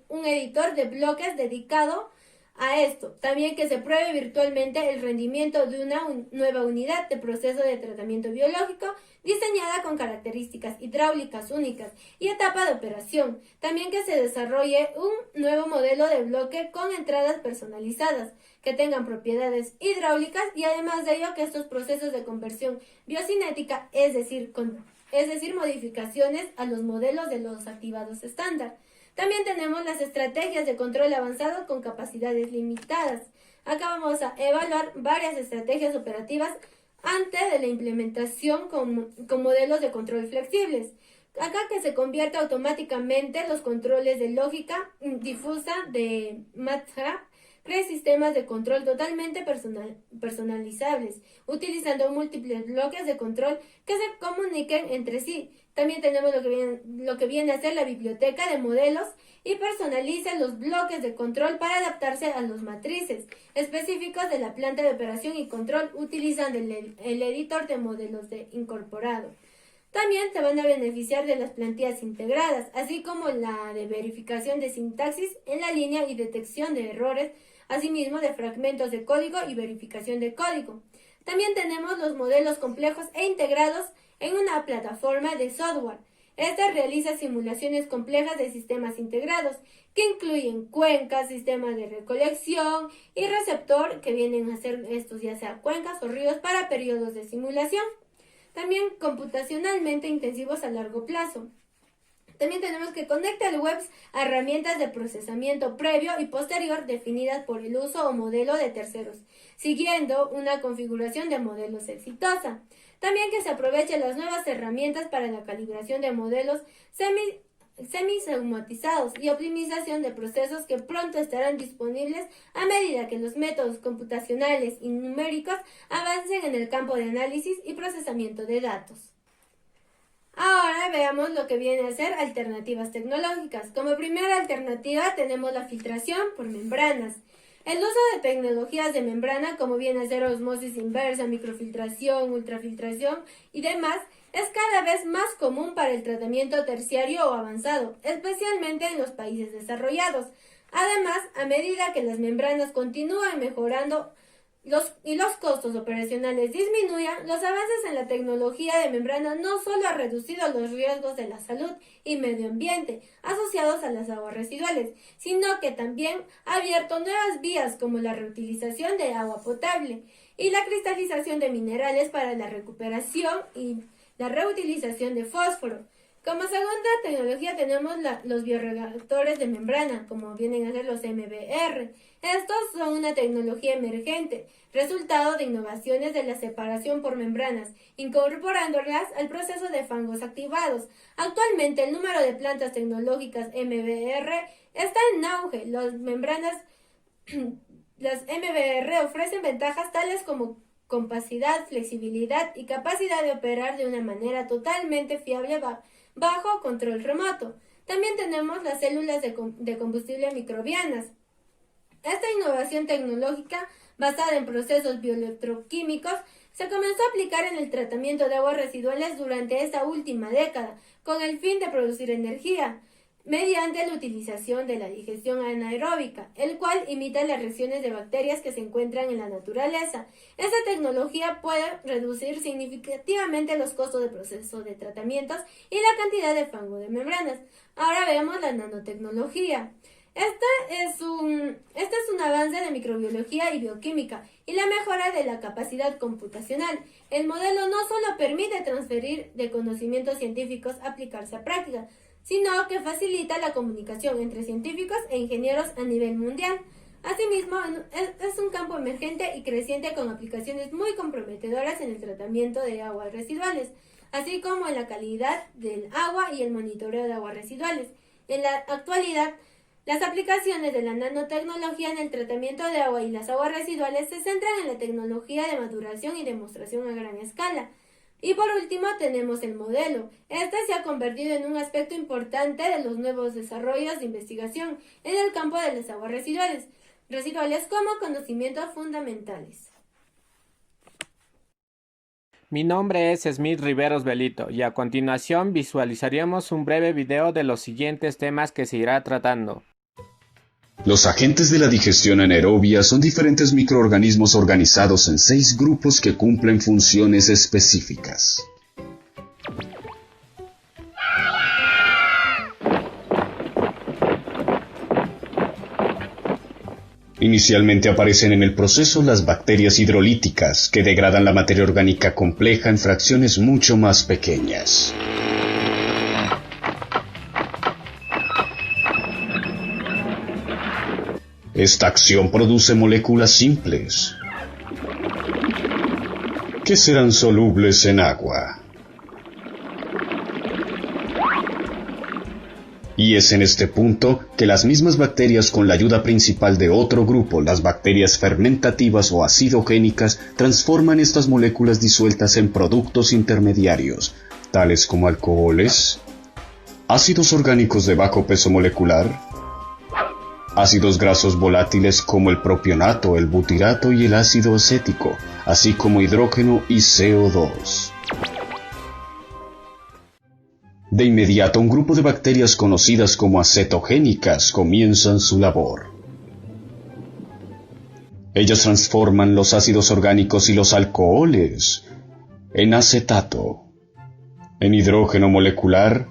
un editor de bloques dedicado a esto. También que se pruebe virtualmente el rendimiento de una nueva unidad de proceso de tratamiento biológico diseñada con características hidráulicas únicas y etapa de operación. También que se desarrolle un nuevo modelo de bloque con entradas personalizadas que tengan propiedades hidráulicas y además de ello que estos procesos de conversión biocinética, es decir, modificaciones a los modelos de los activados estándar. También tenemos las estrategias de control avanzado con capacidades limitadas. Acá vamos a evaluar varias estrategias operativas antes de la implementación con modelos de control flexibles. Acá que se convierte automáticamente los controles de lógica difusa de MATLAB, crea sistemas de control totalmente personalizables, utilizando múltiples bloques de control que se comuniquen entre sí. También tenemos lo que viene a ser la biblioteca de modelos y personaliza los bloques de control para adaptarse a los matrices específicos de la planta de operación y control utilizando el editor de modelos incorporado. También se van a beneficiar de las plantillas integradas, así como la de verificación de sintaxis en la línea y detección de errores, asimismo de fragmentos de código y verificación de código. También tenemos los modelos complejos e integrados en una plataforma de software. Esta realiza simulaciones complejas de sistemas integrados, que incluyen cuencas, sistemas de recolección y receptor, que vienen a ser estos ya sea cuencas o ríos para periodos de simulación. También computacionalmente intensivos a largo plazo. También tenemos que conecta el web a herramientas de procesamiento previo y posterior definidas por el uso o modelo de terceros, siguiendo una configuración de modelos exitosa. También que se aprovechen las nuevas herramientas para la calibración de modelos semi-automatizados y optimización de procesos que pronto estarán disponibles a medida que los métodos computacionales y numéricos avancen en el campo de análisis y procesamiento de datos. Ahora veamos lo que viene a ser alternativas tecnológicas. Como primera alternativa tenemos la filtración por membranas. El uso de tecnologías de membrana, como viene a ser osmosis inversa, microfiltración, ultrafiltración y demás, es cada vez más común para el tratamiento terciario o avanzado, especialmente en los países desarrollados. Además, a medida que las membranas continúan mejorando y los costos operacionales disminuyan, los avances en la tecnología de membrana no solo han reducido los riesgos de la salud y medio ambiente asociados a las aguas residuales, sino que también ha abierto nuevas vías como la reutilización de agua potable y la cristalización de minerales para la recuperación y la reutilización de fósforo. Como segunda tecnología tenemos los bioreactores de membrana, como vienen a ser los MBR. Estos son una tecnología emergente, resultado de innovaciones de la separación por membranas, incorporándolas al proceso de fangos activados. Actualmente el número de plantas tecnológicas MBR está en auge. Las membranas Las MBR ofrecen ventajas tales como compacidad, flexibilidad y capacidad de operar de una manera totalmente fiable bajo control remoto. También tenemos las células de combustible microbianas. Esta innovación tecnológica, basada en procesos bioelectroquímicos, se comenzó a aplicar en el tratamiento de aguas residuales durante esta última década, con el fin de producir energía mediante la utilización de la digestión anaeróbica, el cual imita las reacciones de bacterias que se encuentran en la naturaleza. Esta tecnología puede reducir significativamente los costos de proceso de tratamientos y la cantidad de fango de membranas. Ahora veamos la nanotecnología. Este es un avance de microbiología y bioquímica y la mejora de la capacidad computacional. El modelo no solo permite transferir de conocimientos científicos a aplicarse a práctica, sino que facilita la comunicación entre científicos e ingenieros a nivel mundial. Asimismo, es un campo emergente y creciente con aplicaciones muy comprometedoras en el tratamiento de aguas residuales, así como en la calidad del agua y el monitoreo de aguas residuales. En la actualidad, las aplicaciones de la nanotecnología en el tratamiento de agua y las aguas residuales se centran en la tecnología de maduración y demostración a gran escala. Y por último tenemos el modelo. Este se ha convertido en un aspecto importante de los nuevos desarrollos de investigación en el campo de las aguas residuales como conocimientos fundamentales. Mi nombre es Smith Riveros Belito y a continuación visualizaremos un breve video de los siguientes temas que se irá tratando. Los agentes de la digestión anaerobia son diferentes microorganismos organizados en 6 grupos que cumplen funciones específicas. Inicialmente aparecen en el proceso las bacterias hidrolíticas, que degradan la materia orgánica compleja en fracciones mucho más pequeñas. Esta acción produce moléculas simples, que serán solubles en agua. Y es en este punto que las mismas bacterias, con la ayuda principal de otro grupo, las bacterias fermentativas o acidogénicas, transforman estas moléculas disueltas en productos intermediarios, tales como alcoholes, ácidos orgánicos de bajo peso molecular, ácidos grasos volátiles como el propionato, el butirato y el ácido acético, así como hidrógeno y CO2. De inmediato, un grupo de bacterias conocidas como acetogénicas comienzan su labor. Ellas transforman los ácidos orgánicos y los alcoholes en acetato, en hidrógeno molecular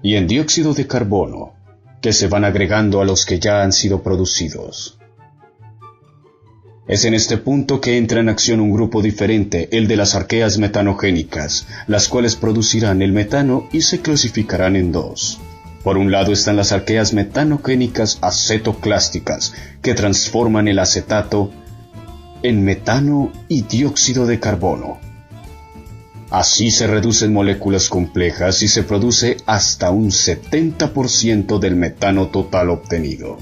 y en dióxido de carbono, que se van agregando a los que ya han sido producidos. Es en este punto que entra en acción un grupo diferente, el de las arqueas metanogénicas, las cuales producirán el metano y se clasificarán en 2. Por un lado están las arqueas metanogénicas acetoclásticas, que transforman el acetato en metano y dióxido de carbono. Así se reducen moléculas complejas y se produce hasta un 70% del metano total obtenido.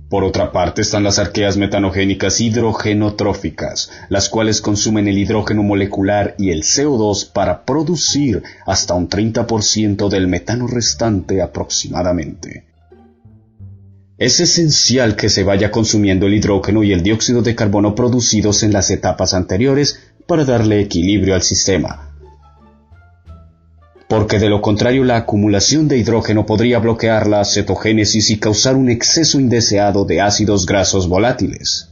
Por otra parte están las arqueas metanogénicas hidrogenotróficas, las cuales consumen el hidrógeno molecular y el CO2 para producir hasta un 30% del metano restante aproximadamente. Es esencial que se vaya consumiendo el hidrógeno y el dióxido de carbono producidos en las etapas anteriores para darle equilibrio al sistema, porque de lo contrario la acumulación de hidrógeno podría bloquear la acetogénesis y causar un exceso indeseado de ácidos grasos volátiles.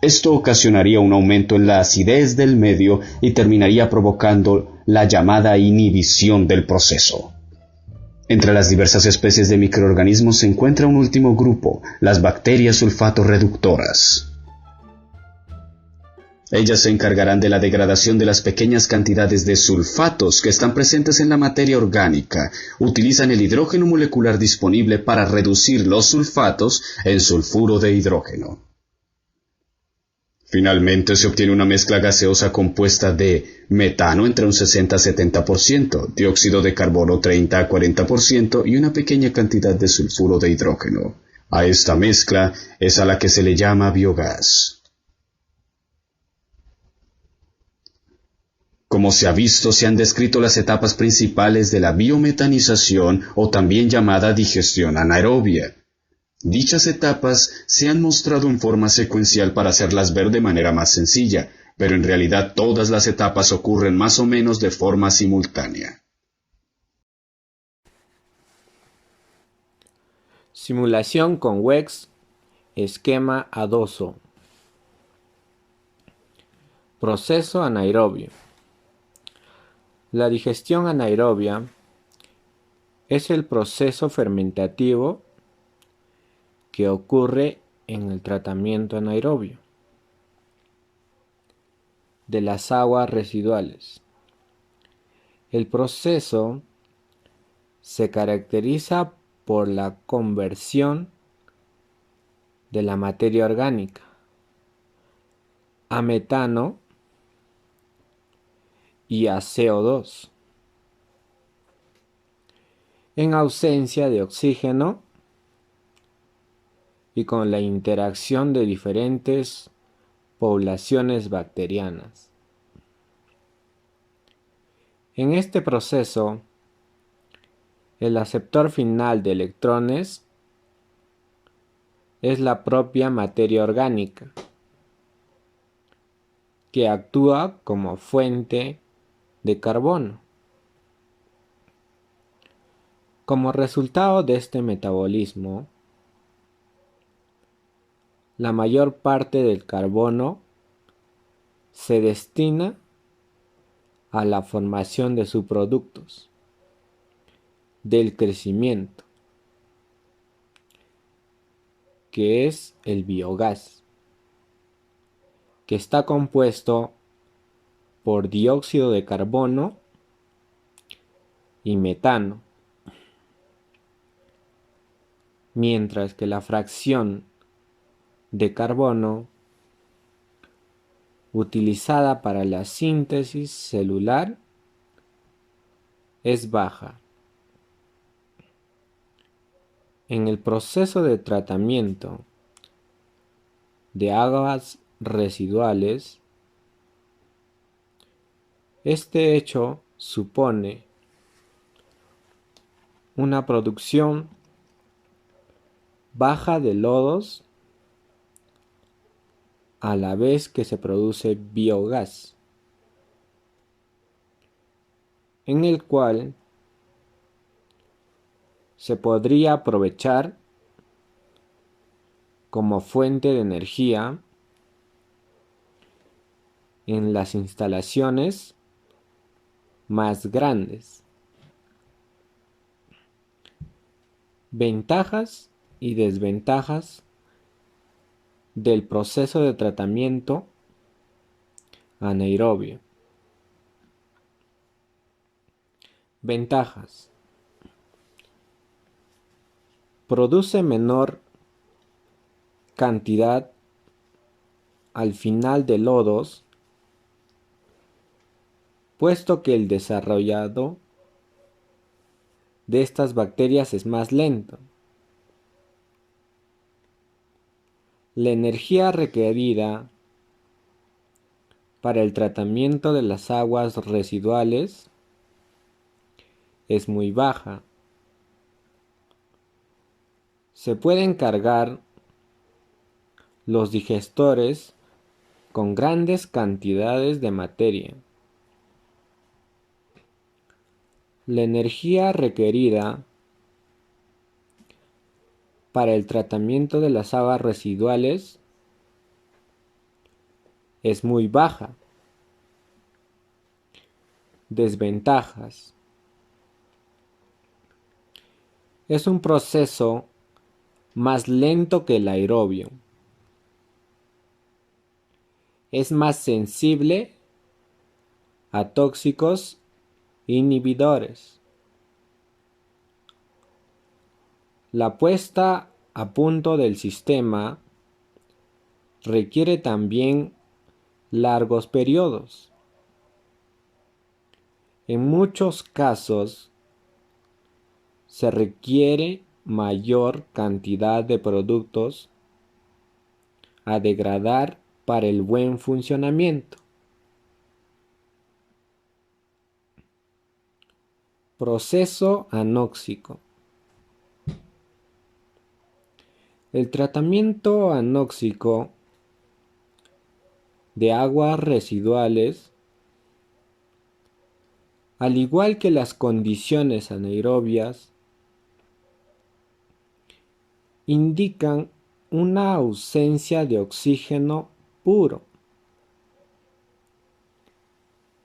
Esto ocasionaría un aumento en la acidez del medio y terminaría provocando la llamada inhibición del proceso. Entre las diversas especies de microorganismos se encuentra un último grupo, las bacterias sulfato-reductoras. Ellas se encargarán de la degradación de las pequeñas cantidades de sulfatos que están presentes en la materia orgánica. Utilizan el hidrógeno molecular disponible para reducir los sulfatos en sulfuro de hidrógeno. Finalmente se obtiene una mezcla gaseosa compuesta de metano entre un 60-70%, dióxido de carbono 30-40% y una pequeña cantidad de sulfuro de hidrógeno. A esta mezcla es a la que se le llama biogás. Como se ha visto, se han descrito las etapas principales de la biometanización o también llamada digestión anaerobia. Dichas etapas se han mostrado en forma secuencial para hacerlas ver de manera más sencilla, pero en realidad todas las etapas ocurren más o menos de forma simultánea. Simulación con WEX, esquema adoso. Proceso anaerobio. La digestión anaerobia es el proceso fermentativo que ocurre en el tratamiento anaerobio de las aguas residuales. El proceso se caracteriza por la conversión de la materia orgánica a metano y a CO2 en ausencia de oxígeno y con la interacción de diferentes poblaciones bacterianas. En este proceso, el aceptor final de electrones es la propia materia orgánica, que actúa como fuente de carbono. Como resultado de este metabolismo, la mayor parte del carbono se destina a la formación de subproductos del crecimiento, que es el biogás, que está compuesto por dióxido de carbono y metano, mientras que la fracción de carbono utilizada para la síntesis celular es baja. En el proceso de tratamiento de aguas residuales, este hecho supone una producción baja de lodos a la vez que se produce biogás, en el cual se podría aprovechar como fuente de energía en las instalaciones más grandes. Ventajas y desventajas del proceso de tratamiento anaerobio. Ventajas: produce menor cantidad al final de lodos, puesto que el desarrollado de estas bacterias es más lento. La energía requerida para el tratamiento de las aguas residuales es muy baja. Se pueden cargar los digestores con grandes cantidades de materia. La energía requerida para el tratamiento de las aguas residuales es muy baja. Desventajas: es un proceso más lento que el aerobio. Es más sensible a tóxicos inhibidores. La puesta a punto del sistema requiere también largos periodos. En muchos casos se requiere mayor cantidad de productos a degradar para el buen funcionamiento. Proceso anóxico. El tratamiento anóxico de aguas residuales, al igual que las condiciones anaerobias, indican una ausencia de oxígeno puro.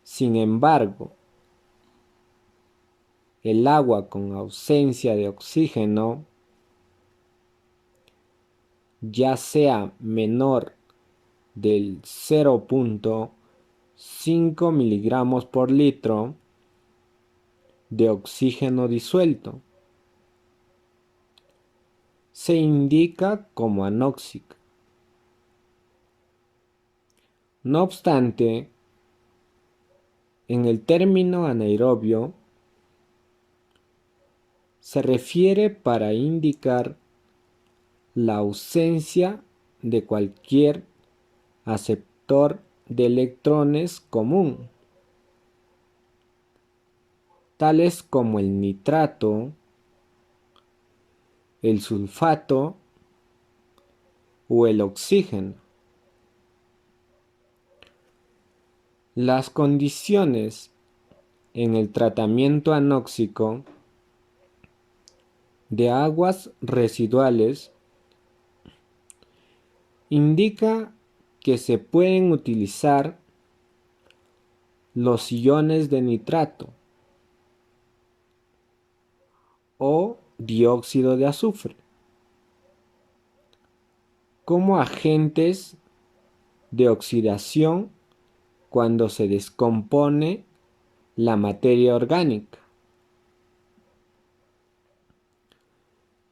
Sin embargo, el agua con ausencia de oxígeno, ya sea menor del 0,5 miligramos por litro de oxígeno disuelto, se indica como anóxica. No obstante, en el término anaerobio se refiere para indicar la ausencia de cualquier aceptor de electrones común, tales como el nitrato, el sulfato o el oxígeno. Las condiciones en el tratamiento anóxico de aguas residuales indica que se pueden utilizar los iones de nitrato o dióxido de azufre como agentes de oxidación cuando se descompone la materia orgánica.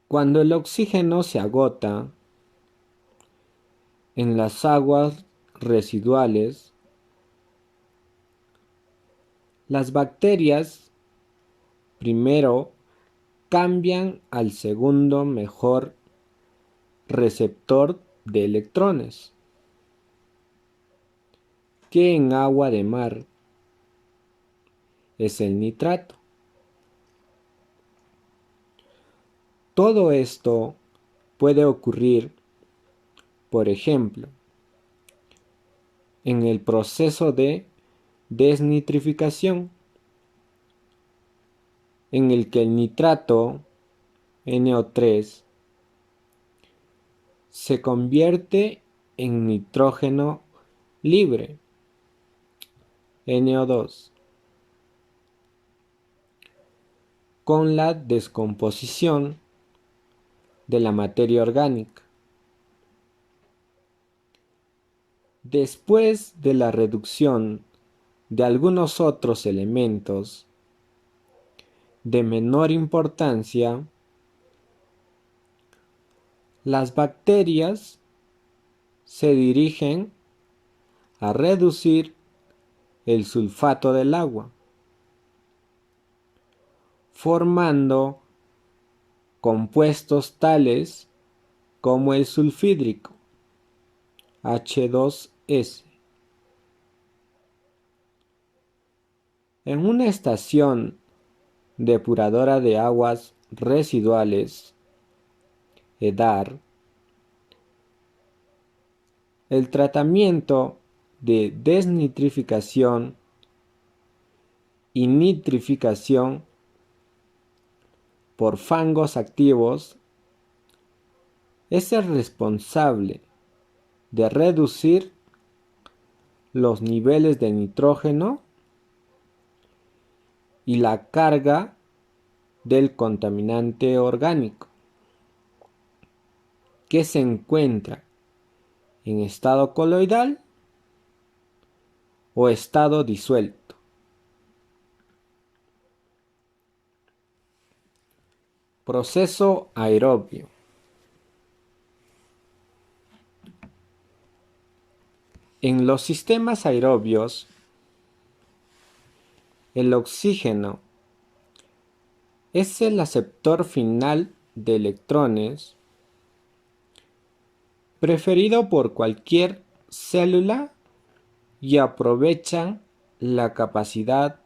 Cuando el oxígeno se agota en las aguas residuales, las bacterias primero cambian al segundo mejor receptor de electrones, que en agua de mar es el nitrato. Todo esto puede ocurrir, por ejemplo, en el proceso de desnitrificación, en el que el nitrato NO3 se convierte en nitrógeno libre, NO2, con la descomposición de la materia orgánica. Después de la reducción de algunos otros elementos de menor importancia, las bacterias se dirigen a reducir el sulfato del agua, formando compuestos tales como el sulfídrico, H2S. En una estación depuradora de aguas residuales, EDAR, el tratamiento de desnitrificación y nitrificación por fangos activos es el responsable de reducir los niveles de nitrógeno y la carga del contaminante orgánico que se encuentra en estado coloidal o estado disuelto. Proceso aerobio. En los sistemas aerobios, el oxígeno es el aceptor final de electrones preferido por cualquier célula y aprovechan la capacidad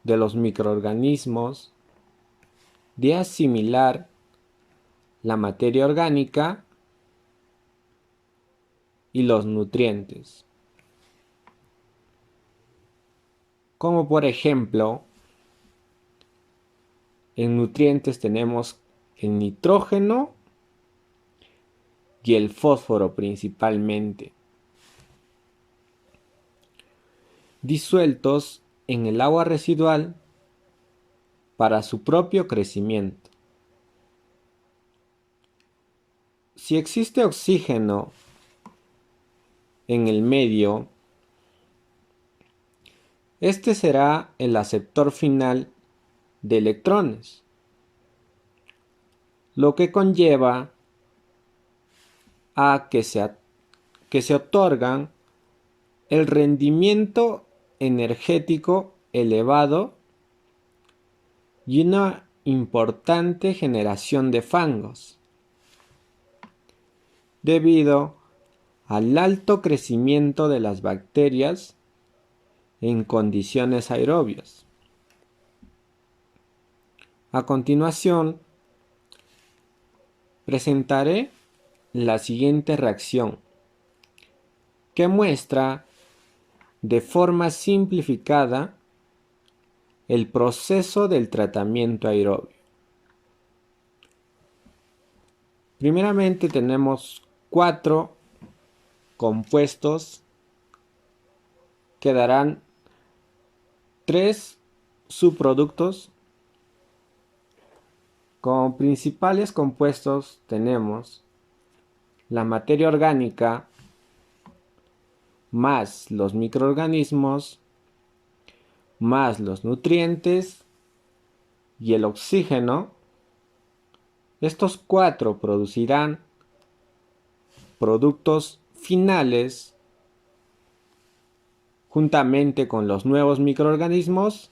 de los microorganismos de asimilar la materia orgánica y los nutrientes. Como por ejemplo, en nutrientes tenemos el nitrógeno y el fósforo principalmente, disueltos en el agua residual para su propio crecimiento. Si existe oxígeno en el medio, este será el aceptor final de electrones, lo que conlleva a que se otorgan el rendimiento energético elevado y una importante generación de fangos, debido al alto crecimiento de las bacterias en condiciones aerobias. A continuación, presentaré la siguiente reacción, que muestra de forma simplificada el proceso del tratamiento aerobio. Primeramente tenemos 4 compuestos que darán 3 subproductos. Como principales compuestos tenemos la materia orgánica más los microorganismos más los nutrientes y el oxígeno. Estos 4 producirán productos finales juntamente con los nuevos microorganismos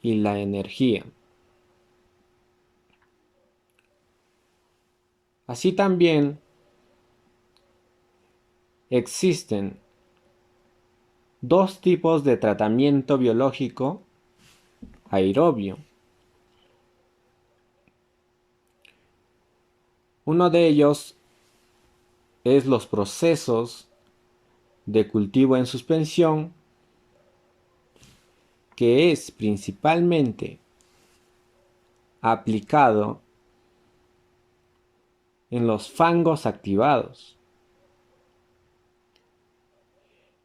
y la energía. Así también existen 2 tipos de tratamiento biológico aerobio. Uno de ellos es los procesos de cultivo en suspensión, que es principalmente aplicado en los fangos activados.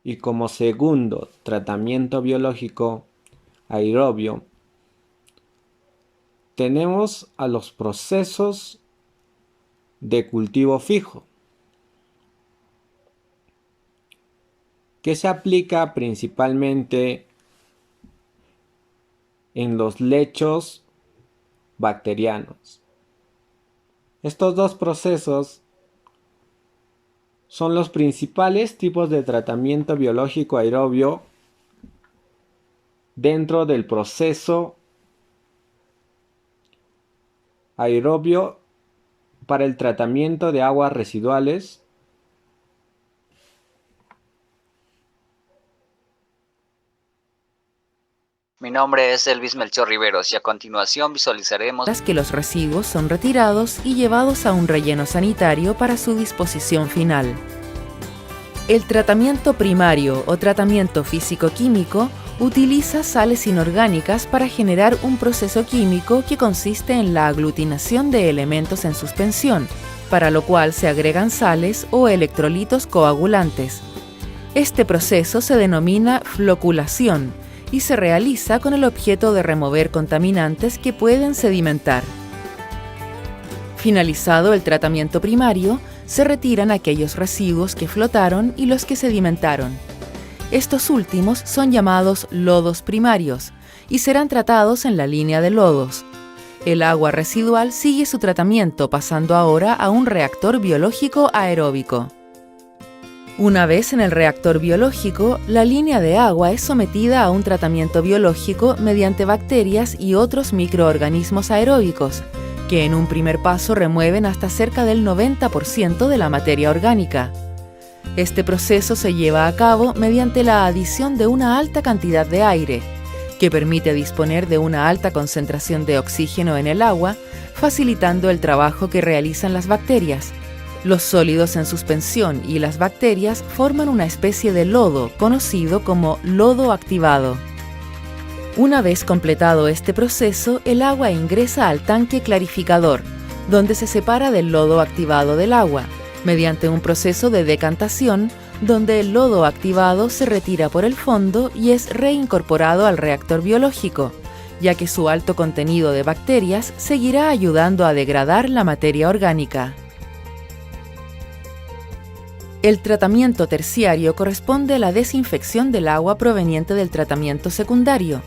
Y como segundo tratamiento biológico aerobio, tenemos a los procesos de cultivo fijo, que se aplica principalmente en los lechos bacterianos. Estos 2 procesos son los principales tipos de tratamiento biológico aerobio dentro del proceso aerobio para el tratamiento de aguas residuales, Mi nombre es Elvis Melchor Riveros y a continuación visualizaremos que los residuos son retirados y llevados a un relleno sanitario para su disposición final. El tratamiento primario o tratamiento físico-químico utiliza sales inorgánicas para generar un proceso químico que consiste en la aglutinación de elementos en suspensión, para lo cual se agregan sales o electrolitos coagulantes. Este proceso se denomina floculación y se realiza con el objeto de remover contaminantes que pueden sedimentar. Finalizado el tratamiento primario, se retiran aquellos residuos que flotaron y los que sedimentaron. Estos últimos son llamados lodos primarios y serán tratados en la línea de lodos. El agua residual sigue su tratamiento pasando ahora a un reactor biológico aeróbico. Una vez en el reactor biológico, la línea de agua es sometida a un tratamiento biológico mediante bacterias y otros microorganismos aeróbicos, que en un primer paso remueven hasta cerca del 90% de la materia orgánica. Este proceso se lleva a cabo mediante la adición de una alta cantidad de aire, que permite disponer de una alta concentración de oxígeno en el agua, facilitando el trabajo que realizan las bacterias. Los sólidos en suspensión y las bacterias forman una especie de lodo conocido como lodo activado. Una vez completado este proceso, el agua ingresa al tanque clarificador, donde se separa del lodo activado del agua, mediante un proceso de decantación, donde el lodo activado se retira por el fondo y es reincorporado al reactor biológico, ya que su alto contenido de bacterias seguirá ayudando a degradar la materia orgánica. El tratamiento terciario corresponde a la desinfección del agua proveniente del tratamiento secundario.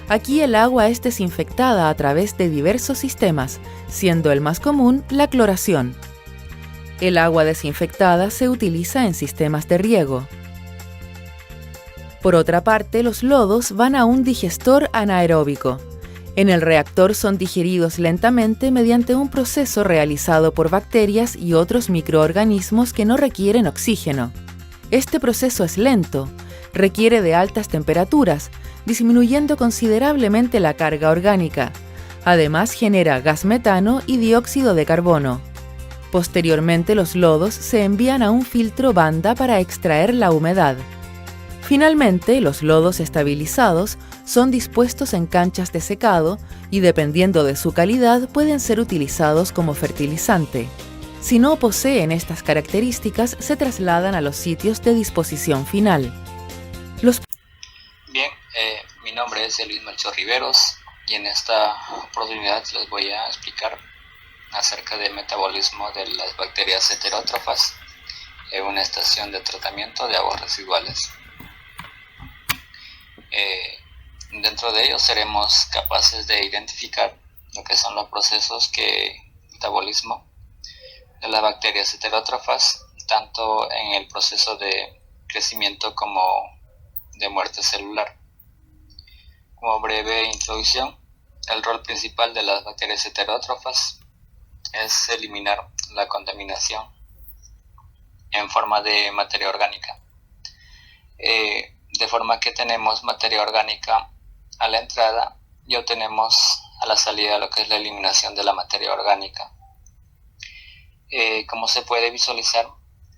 Aquí el agua es desinfectada a través de diversos sistemas, siendo el más común la cloración. El agua desinfectada se utiliza en sistemas de riego. Por otra parte, los lodos van a un digestor anaeróbico. En el reactor son digeridos lentamente mediante un proceso realizado por bacterias y otros microorganismos que no requieren oxígeno. Este proceso es lento, requiere de altas temperaturas, disminuyendo considerablemente la carga orgánica. Además, genera gas metano y dióxido de carbono. Posteriormente, los lodos se envían a un filtro banda para extraer la humedad. Finalmente, los lodos estabilizados son dispuestos en canchas de secado y, dependiendo de su calidad, pueden ser utilizados como fertilizante. Si no poseen estas características, se trasladan a los sitios de disposición final. Bien, mi nombre es Luis Melchor Riveros y en esta oportunidad les voy a explicar acerca del metabolismo de las bacterias heterótrofas en una estación de tratamiento de aguas residuales. Dentro de ellos seremos capaces de identificar lo que son los procesos metabolismo de las bacterias heterótrofas, tanto en el proceso de crecimiento como de muerte celular. Como breve introducción, el rol principal de las bacterias heterótrofas es eliminar la contaminación en forma de materia orgánica, de forma que tenemos materia orgánica a la entrada y obtenemos a la salida lo que es la eliminación de la materia orgánica. Como se puede visualizar,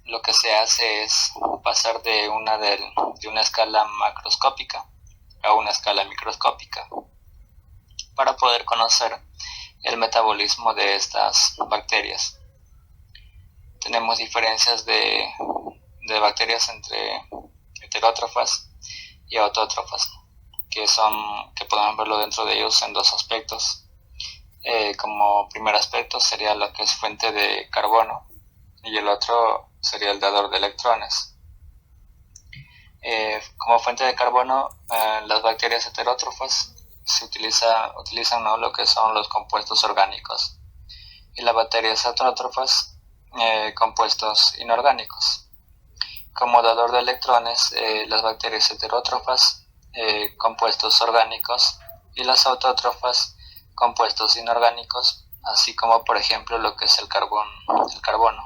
lo que se hace es pasar de una escala macroscópica a una escala microscópica para poder conocer el metabolismo de estas bacterias. Tenemos diferencias de bacterias entre heterótrofas y autótrofas, que podemos verlo dentro de ellos en dos aspectos. Como primer aspecto sería lo que es fuente de carbono y el otro sería el dador de electrones. Como fuente de carbono, las bacterias heterótrofas utilizan ¿no? lo que son los compuestos orgánicos, y las bacterias autótrofas compuestos inorgánicos. Como dador de electrones, las bacterias heterótrofas compuestos orgánicos y las autótrofas compuestos inorgánicos, así como por ejemplo lo que es el carbono.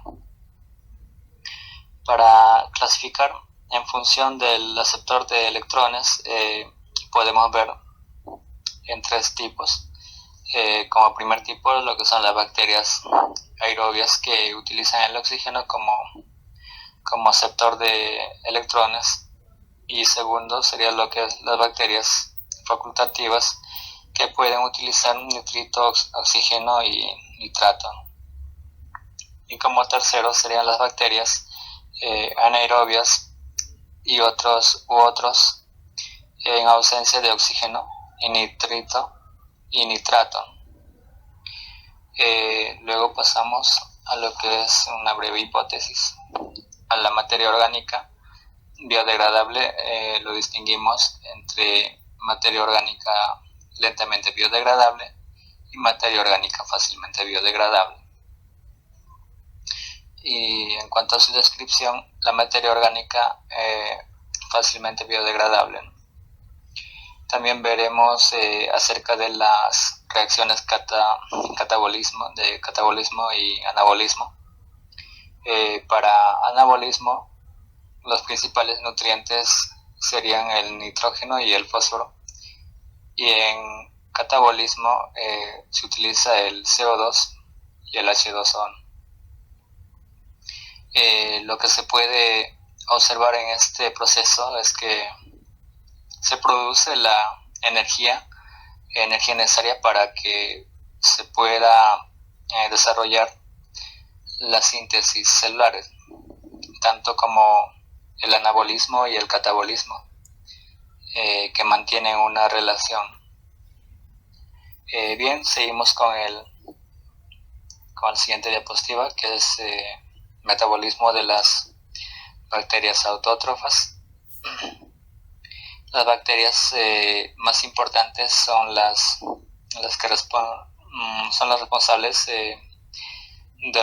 Para clasificar en función del aceptor de electrones, podemos ver en tres tipos. Como primer tipo, lo que son las bacterias aerobias, que utilizan el oxígeno como aceptor de electrones, y segundo sería lo que es las bacterias facultativas, que pueden utilizar nitrito, oxígeno y nitrato. Y como tercero serían las bacterias anaerobias y otros en ausencia de oxígeno y nitrito y nitrato. Luego pasamos a lo que es una breve hipótesis. A la materia orgánica biodegradable lo distinguimos entre materia orgánica lentamente biodegradable y materia orgánica fácilmente biodegradable. Y en cuanto a su descripción, la materia orgánica fácilmente biodegradable. También veremos acerca de las reacciones de catabolismo y anabolismo. Para anabolismo, los principales nutrientes serían el nitrógeno y el fósforo, y en catabolismo se utiliza el CO2 y el H2O. Lo que se puede observar en este proceso es que se produce la energía necesaria para que se pueda desarrollar la síntesis celulares, tanto como el anabolismo y el catabolismo, que mantienen una relación. Bien, seguimos con la siguiente diapositiva, que es metabolismo de las bacterias autótrofas. Las bacterias más importantes son las que son las responsables de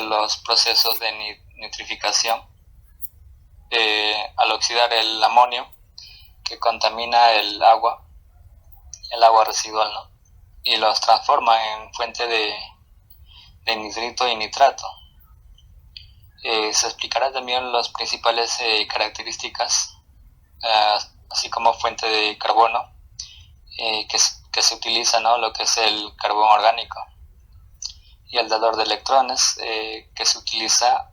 los procesos de nitrificación. Al oxidar el amonio, que contamina el agua residual, ¿no? Y los transforma en fuente de nitrito y nitrato. Se explicará también las principales características, así como fuente de carbono, que se utiliza, ¿no? Lo que es el carbón orgánico, y el dador de electrones, que se utiliza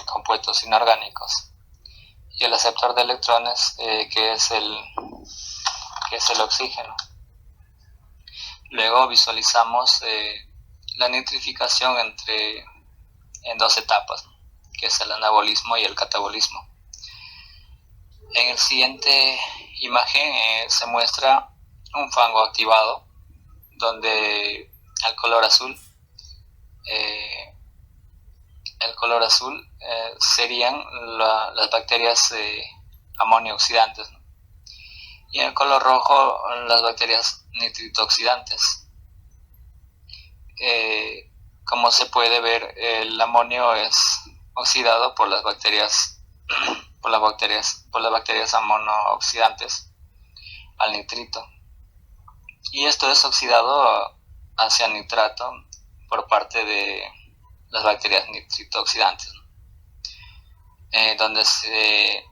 compuestos inorgánicos, y el aceptor de electrones, que es el oxígeno. Luego visualizamos la nitrificación en dos etapas, que es el anabolismo y el catabolismo. En el siguiente imagen se muestra un fango activado, donde el color azul serían las bacterias amonio oxidantes, ¿no? Y en el color rojo las bacterias nitrito oxidantes. Como se puede ver, el amonio es oxidado por las bacterias amonooxidantes al nitrito, y esto es oxidado hacia nitrato por parte de las bacterias nitrito oxidantes, donde se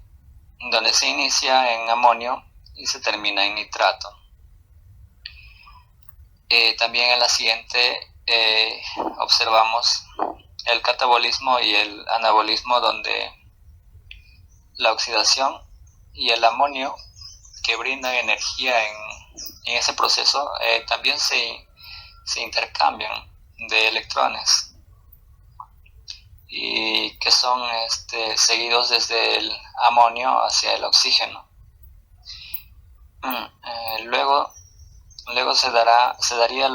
inicia en amonio y se termina en nitrato. También en la siguiente observamos el catabolismo y el anabolismo, donde la oxidación y el amonio, que brindan energía en ese proceso, también se intercambian de electrones, y que son seguidos desde el amonio hacia el oxígeno. Luego se daría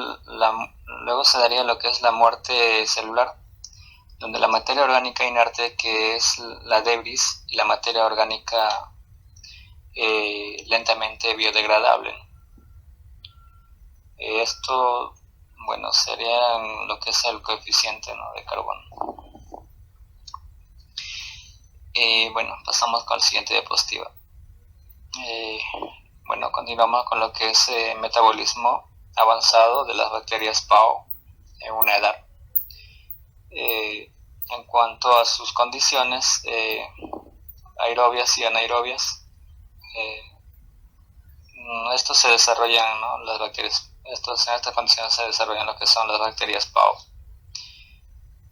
lo que es la muerte celular, donde la materia orgánica inerte, que es la debris, y la materia orgánica lentamente biodegradable. Esto, bueno, sería lo que es el coeficiente, ¿no?, de carbono. Bueno, pasamos con la siguiente diapositiva. Bueno, continuamos con lo que es metabolismo avanzado de las bacterias PAO en una edad. En cuanto a sus condiciones aerobias y anaerobias, estos se desarrollan, ¿no?, las bacterias. En estas condiciones se desarrollan lo que son las bacterias PAO.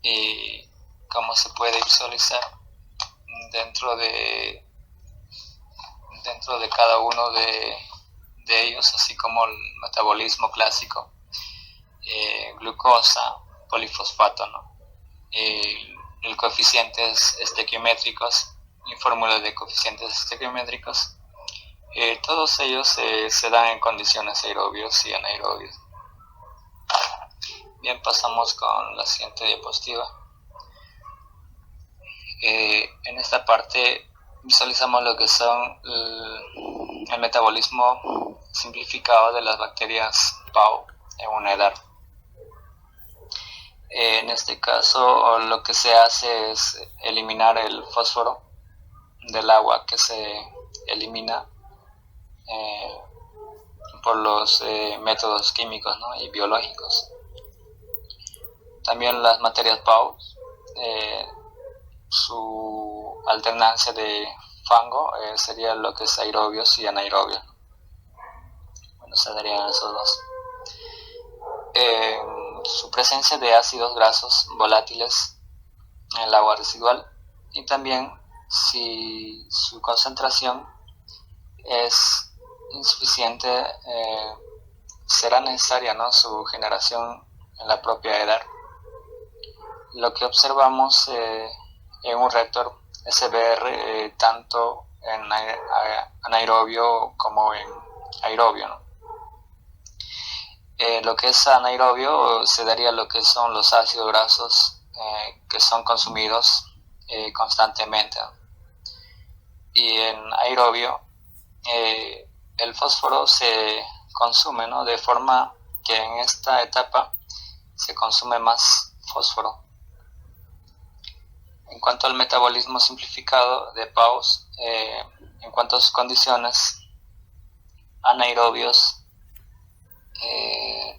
Y como se puede visualizar, dentro de cada uno de ellos, así como el metabolismo clásico, glucosa, polifosfato, ¿no?, el coeficientes estequiométricos y fórmulas de coeficientes estequiométricos, todos ellos se dan en condiciones aerobios y anaerobios. Bien, pasamos con la siguiente diapositiva. En esta parte visualizamos lo que son el metabolismo simplificado de las bacterias PAO en una edad. En este caso, lo que se hace es eliminar el fósforo del agua que se elimina por los métodos químicos, ¿no? y biológicos. También las materias PAU, su alternancia de fango sería lo que es aerobios y anaerobios. Bueno, se darían esos dos. Su presencia de ácidos grasos volátiles en el agua residual, y también si su concentración es insuficiente, será necesaria, ¿no? su generación en la propia EDAR. Lo que observamos en un reactor SBR, tanto en anaerobio como en aerobio, ¿no? Lo que es anaerobio se daría lo que son los ácidos grasos que son consumidos constantemente, ¿no? Y en aerobio el fósforo se consume, ¿no? De forma que en esta etapa se consume más fósforo. En cuanto al metabolismo simplificado de Paus, en cuanto a sus condiciones anaerobios,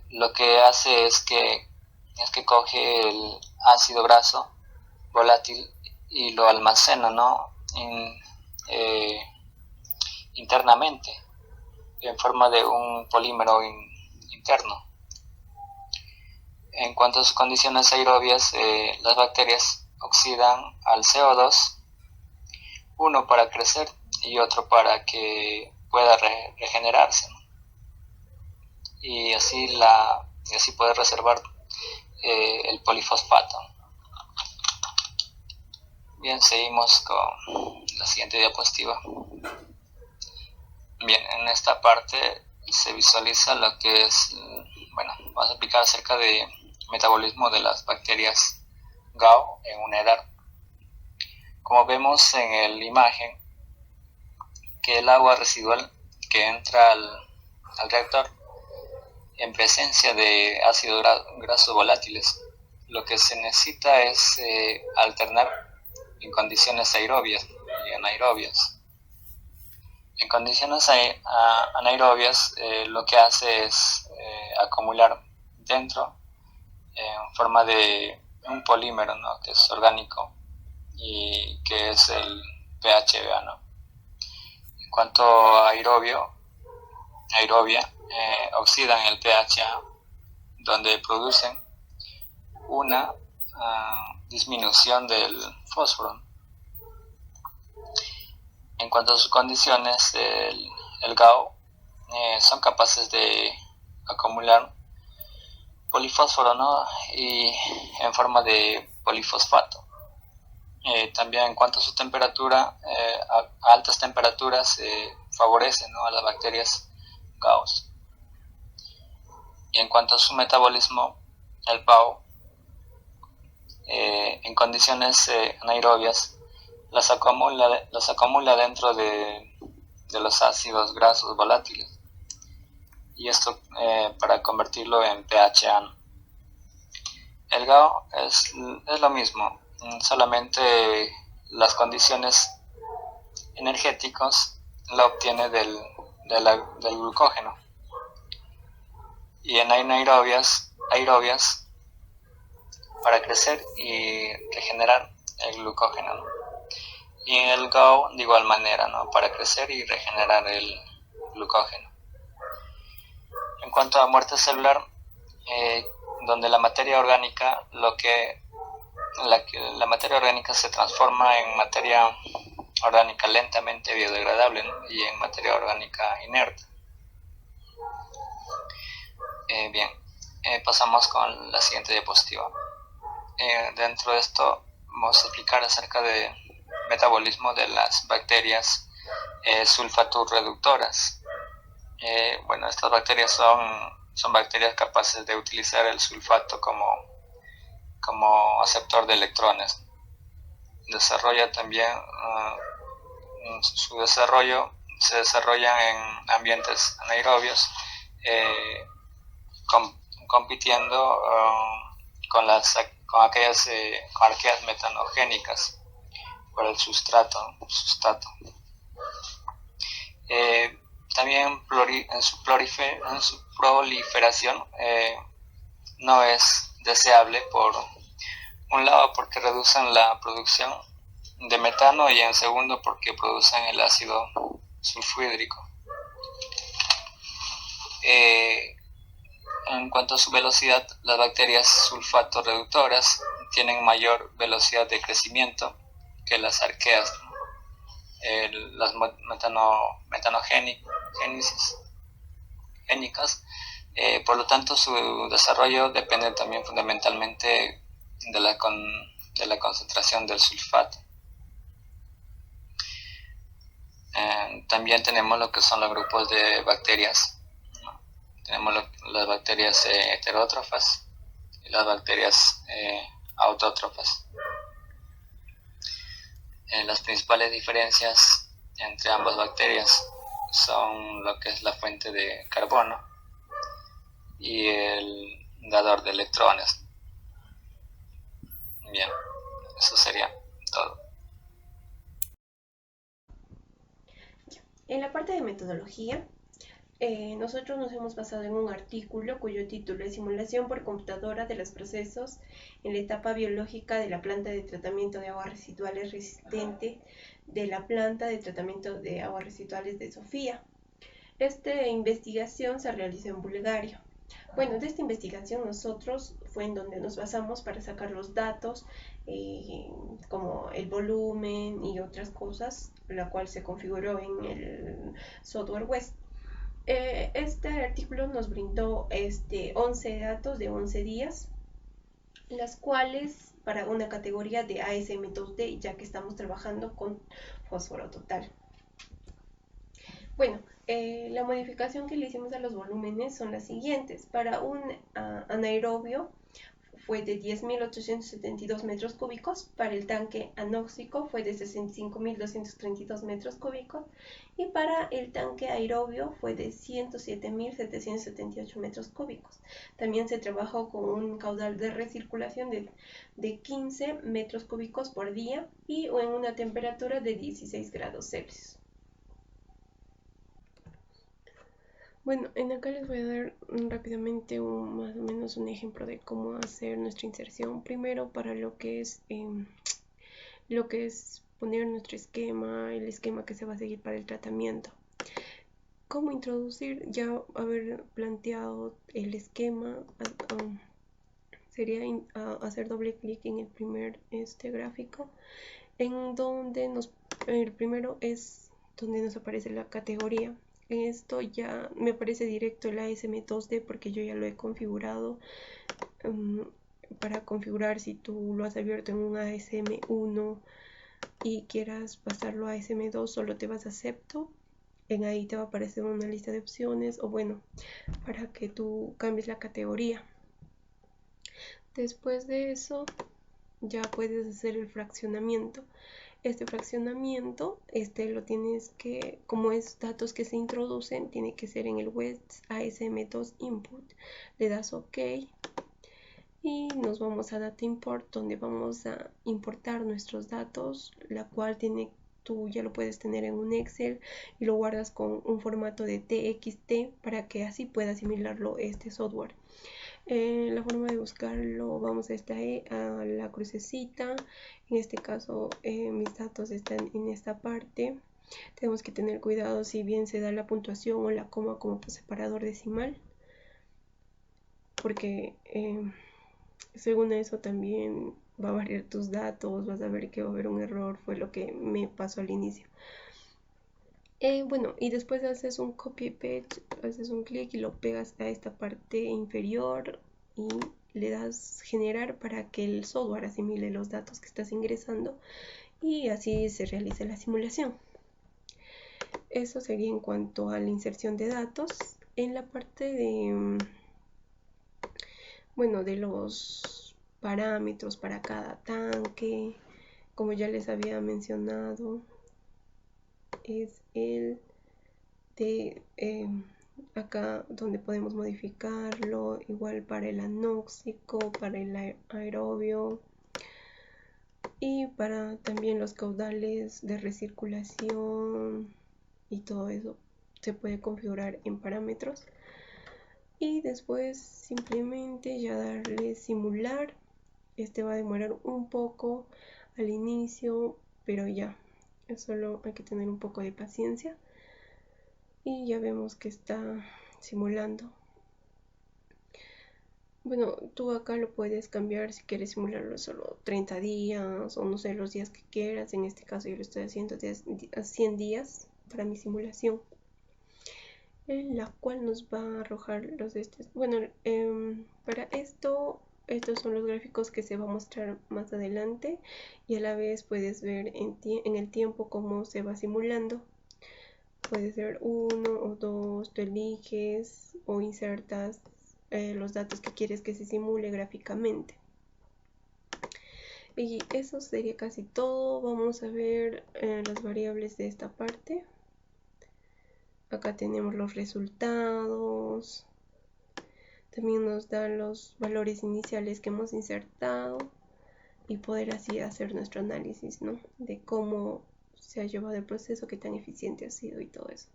lo que hace es que coge el ácido graso volátil y lo almacena, ¿no? Internamente en forma de un polímero interno. En cuanto a sus condiciones aerobias, las bacterias oxidan al CO2, uno para crecer y otro para que pueda regenerarse, ¿no? y así poder reservar el polifosfato. Bien, seguimos con la siguiente diapositiva. Bien, en esta parte se visualiza lo que es, vamos a explicar acerca de metabolismo de las bacterias GAO en un EDAR. Como vemos en la imagen, que el agua residual que entra al reactor en presencia de ácidos grasos volátiles, lo que se necesita es alternar en condiciones aerobias y anaerobias. En condiciones anaerobias, lo que hace es acumular dentro en forma de un polímero, ¿no? que es orgánico y que es el PHBA, ¿no? En cuanto a aerobia, oxidan el PHA, donde producen una disminución del fósforo. En cuanto a sus condiciones, el GAO son capaces de acumular polifósforo, ¿no? y en forma de polifosfato. También en cuanto a su temperatura, a altas temperaturas favorecen, ¿no? a las bacterias GAOs. Y en cuanto a su metabolismo, el PAO en condiciones anaerobias las acumula dentro de los ácidos grasos volátiles, y esto para convertirlo en PHA. El GAO es lo mismo, solamente las condiciones energéticas la obtiene del glucógeno, y en aerobias para crecer y regenerar el glucógeno, ¿no? Y en el GAO de igual manera, ¿no? para crecer y regenerar el glucógeno. En cuanto a muerte celular, donde la materia orgánica, la materia orgánica se transforma en materia orgánica lentamente biodegradable, ¿no? y en materia orgánica inerte. Bien, pasamos con la siguiente diapositiva. Dentro de esto vamos a explicar acerca de metabolismo de las bacterias sulfaturreductoras. Estas bacterias son bacterias capaces de utilizar el sulfato como aceptor de electrones. Desarrolla también su desarrollo se desarrolla en ambientes anaerobios, compitiendo con aquellas arqueas metanogénicas, por el sustrato. También en su proliferación no es deseable, por un lado porque reducen la producción de metano y en segundo porque producen el ácido sulfhídrico. En cuanto a su velocidad, las bacterias sulfato reductoras tienen mayor velocidad de crecimiento que las arqueas, las metanogénicas. Por lo tanto, su desarrollo depende también fundamentalmente de la concentración del sulfato. También tenemos lo que son los grupos de bacterias. Tenemos las bacterias heterótrofas y las bacterias autótrofas. Las principales diferencias entre ambas bacterias son lo que es la fuente de carbono y el dador de electrones. Bien, eso sería todo. En la parte de metodología, nosotros nos hemos basado en un artículo cuyo título es Simulación por computadora de los procesos en la etapa biológica de la planta de tratamiento de aguas residuales resistente de la planta de tratamiento de aguas residuales de Sofía. Esta investigación se realizó en Bulgaria. Bueno, de esta investigación nosotros fue en donde nos basamos para sacar los datos como el volumen y otras cosas, la cual se configuró en el software web. Este artículo nos brindó 11 datos de 11 días, las cuales para una categoría de ASM2D, ya que estamos trabajando con fósforo total. Bueno, la modificación que le hicimos a los volúmenes son las siguientes. Para un anaerobio fue de 10.872 metros cúbicos, para el tanque anóxico fue de 65.232 metros cúbicos y para el tanque aerobio fue de 107.778 metros cúbicos. También se trabajó con un caudal de recirculación de 15 metros cúbicos por día y en una temperatura de 16 grados Celsius. Bueno, en acá les voy a dar rápidamente más o menos un ejemplo de cómo hacer nuestra inserción. Primero, para lo que es poner nuestro esquema, el esquema que se va a seguir para el tratamiento. ¿Cómo introducir? Ya haber planteado el esquema, sería hacer doble clic en el primer gráfico, en donde el primero es donde nos aparece la categoría. En esto ya me aparece directo el ASM2D porque yo ya lo he configurado. Para configurar, si tú lo has abierto en un ASM1 y quieras pasarlo a ASM2, solo te vas a acepto. En ahí te va a aparecer una lista de opciones, o bueno, para que tú cambies la categoría. Después de eso ya puedes hacer el fraccionamiento. Este fraccionamiento lo tienes que, como es datos que se introducen, tiene que ser en el web ASM2 input. Le das OK y nos vamos a Data Import, donde vamos a importar nuestros datos, la cual tú ya lo puedes tener en un Excel y lo guardas con un formato de TXT para que así pueda asimilarlo este software. La forma de buscarlo, vamos a la crucecita. En este caso mis datos están en esta parte. Tenemos que tener cuidado si bien se da la puntuación o la coma como separador decimal, porque según eso también va a variar tus datos, vas a ver que va a haber un error. Fue lo que me pasó al inicio. Bueno, y después haces un copy paste, haces un clic y lo pegas a esta parte inferior y le das generar para que el software asimile los datos que estás ingresando y así se realiza la simulación. Eso sería en cuanto a la inserción de datos. En la parte de los parámetros para cada tanque, como ya les había mencionado, es el de acá donde podemos modificarlo, igual para el anóxico, para el aerobio y para también los caudales de recirculación y todo eso se puede configurar en parámetros. Y después simplemente ya darle simular. Este va a demorar un poco al inicio, pero ya, solo hay que tener un poco de paciencia. Y ya vemos que está simulando. Bueno, tú acá lo puedes cambiar si quieres simularlo solo 30 días o no sé, los días que quieras. En este caso yo lo estoy haciendo a 100 días para mi simulación, en la cual nos va a arrojar los de estos. Bueno, para esto, estos son los gráficos que se va a mostrar más adelante y a la vez puedes ver en el tiempo cómo se va simulando. Puede ser 1 o 2, tú eliges o insertas los datos que quieres que se simule gráficamente. Y eso sería casi todo. Vamos a ver las variables de esta parte. Acá tenemos los resultados. También nos dan los valores iniciales que hemos insertado y poder así hacer nuestro análisis, ¿no? De cómo se ha llevado el proceso, qué tan eficiente ha sido y todo eso.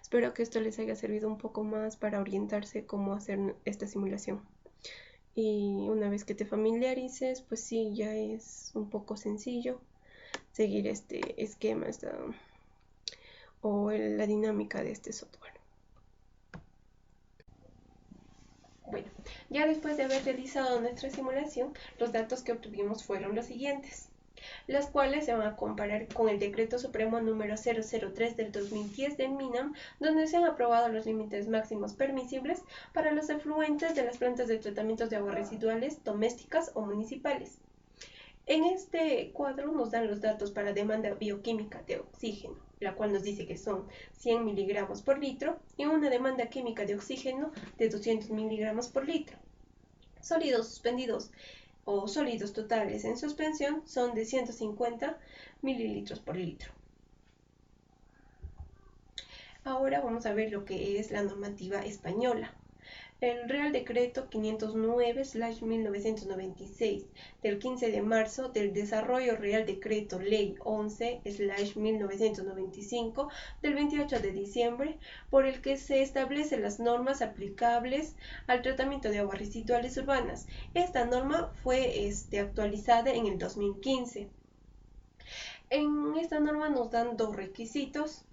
Espero que esto les haya servido un poco más para orientarse cómo hacer esta simulación. Y una vez que te familiarices, pues sí, ya es un poco sencillo seguir este esquema o la dinámica de este software. Bueno, ya después de haber realizado nuestra simulación, los datos que obtuvimos fueron los siguientes, las cuales se van a comparar con el Decreto Supremo número 003 del 2010 del MINAM, donde se han aprobado los límites máximos permisibles para los efluentes de las plantas de tratamiento de aguas residuales domésticas o municipales. En este cuadro nos dan los datos para demanda bioquímica de oxígeno, la cual nos dice que son 100 miligramos por litro, y una demanda química de oxígeno de 200 miligramos por litro. Sólidos suspendidos o sólidos totales en suspensión son de 150 mililitros por litro. Ahora vamos a ver lo que es la normativa española. El Real Decreto 509/1996 del 15 de marzo del Desarrollo Real Decreto Ley 11/1995 del 28 de diciembre, por el que se establecen las normas aplicables al tratamiento de aguas residuales urbanas. Esta norma fue actualizada en el 2015. En esta norma nos dan dos requisitos.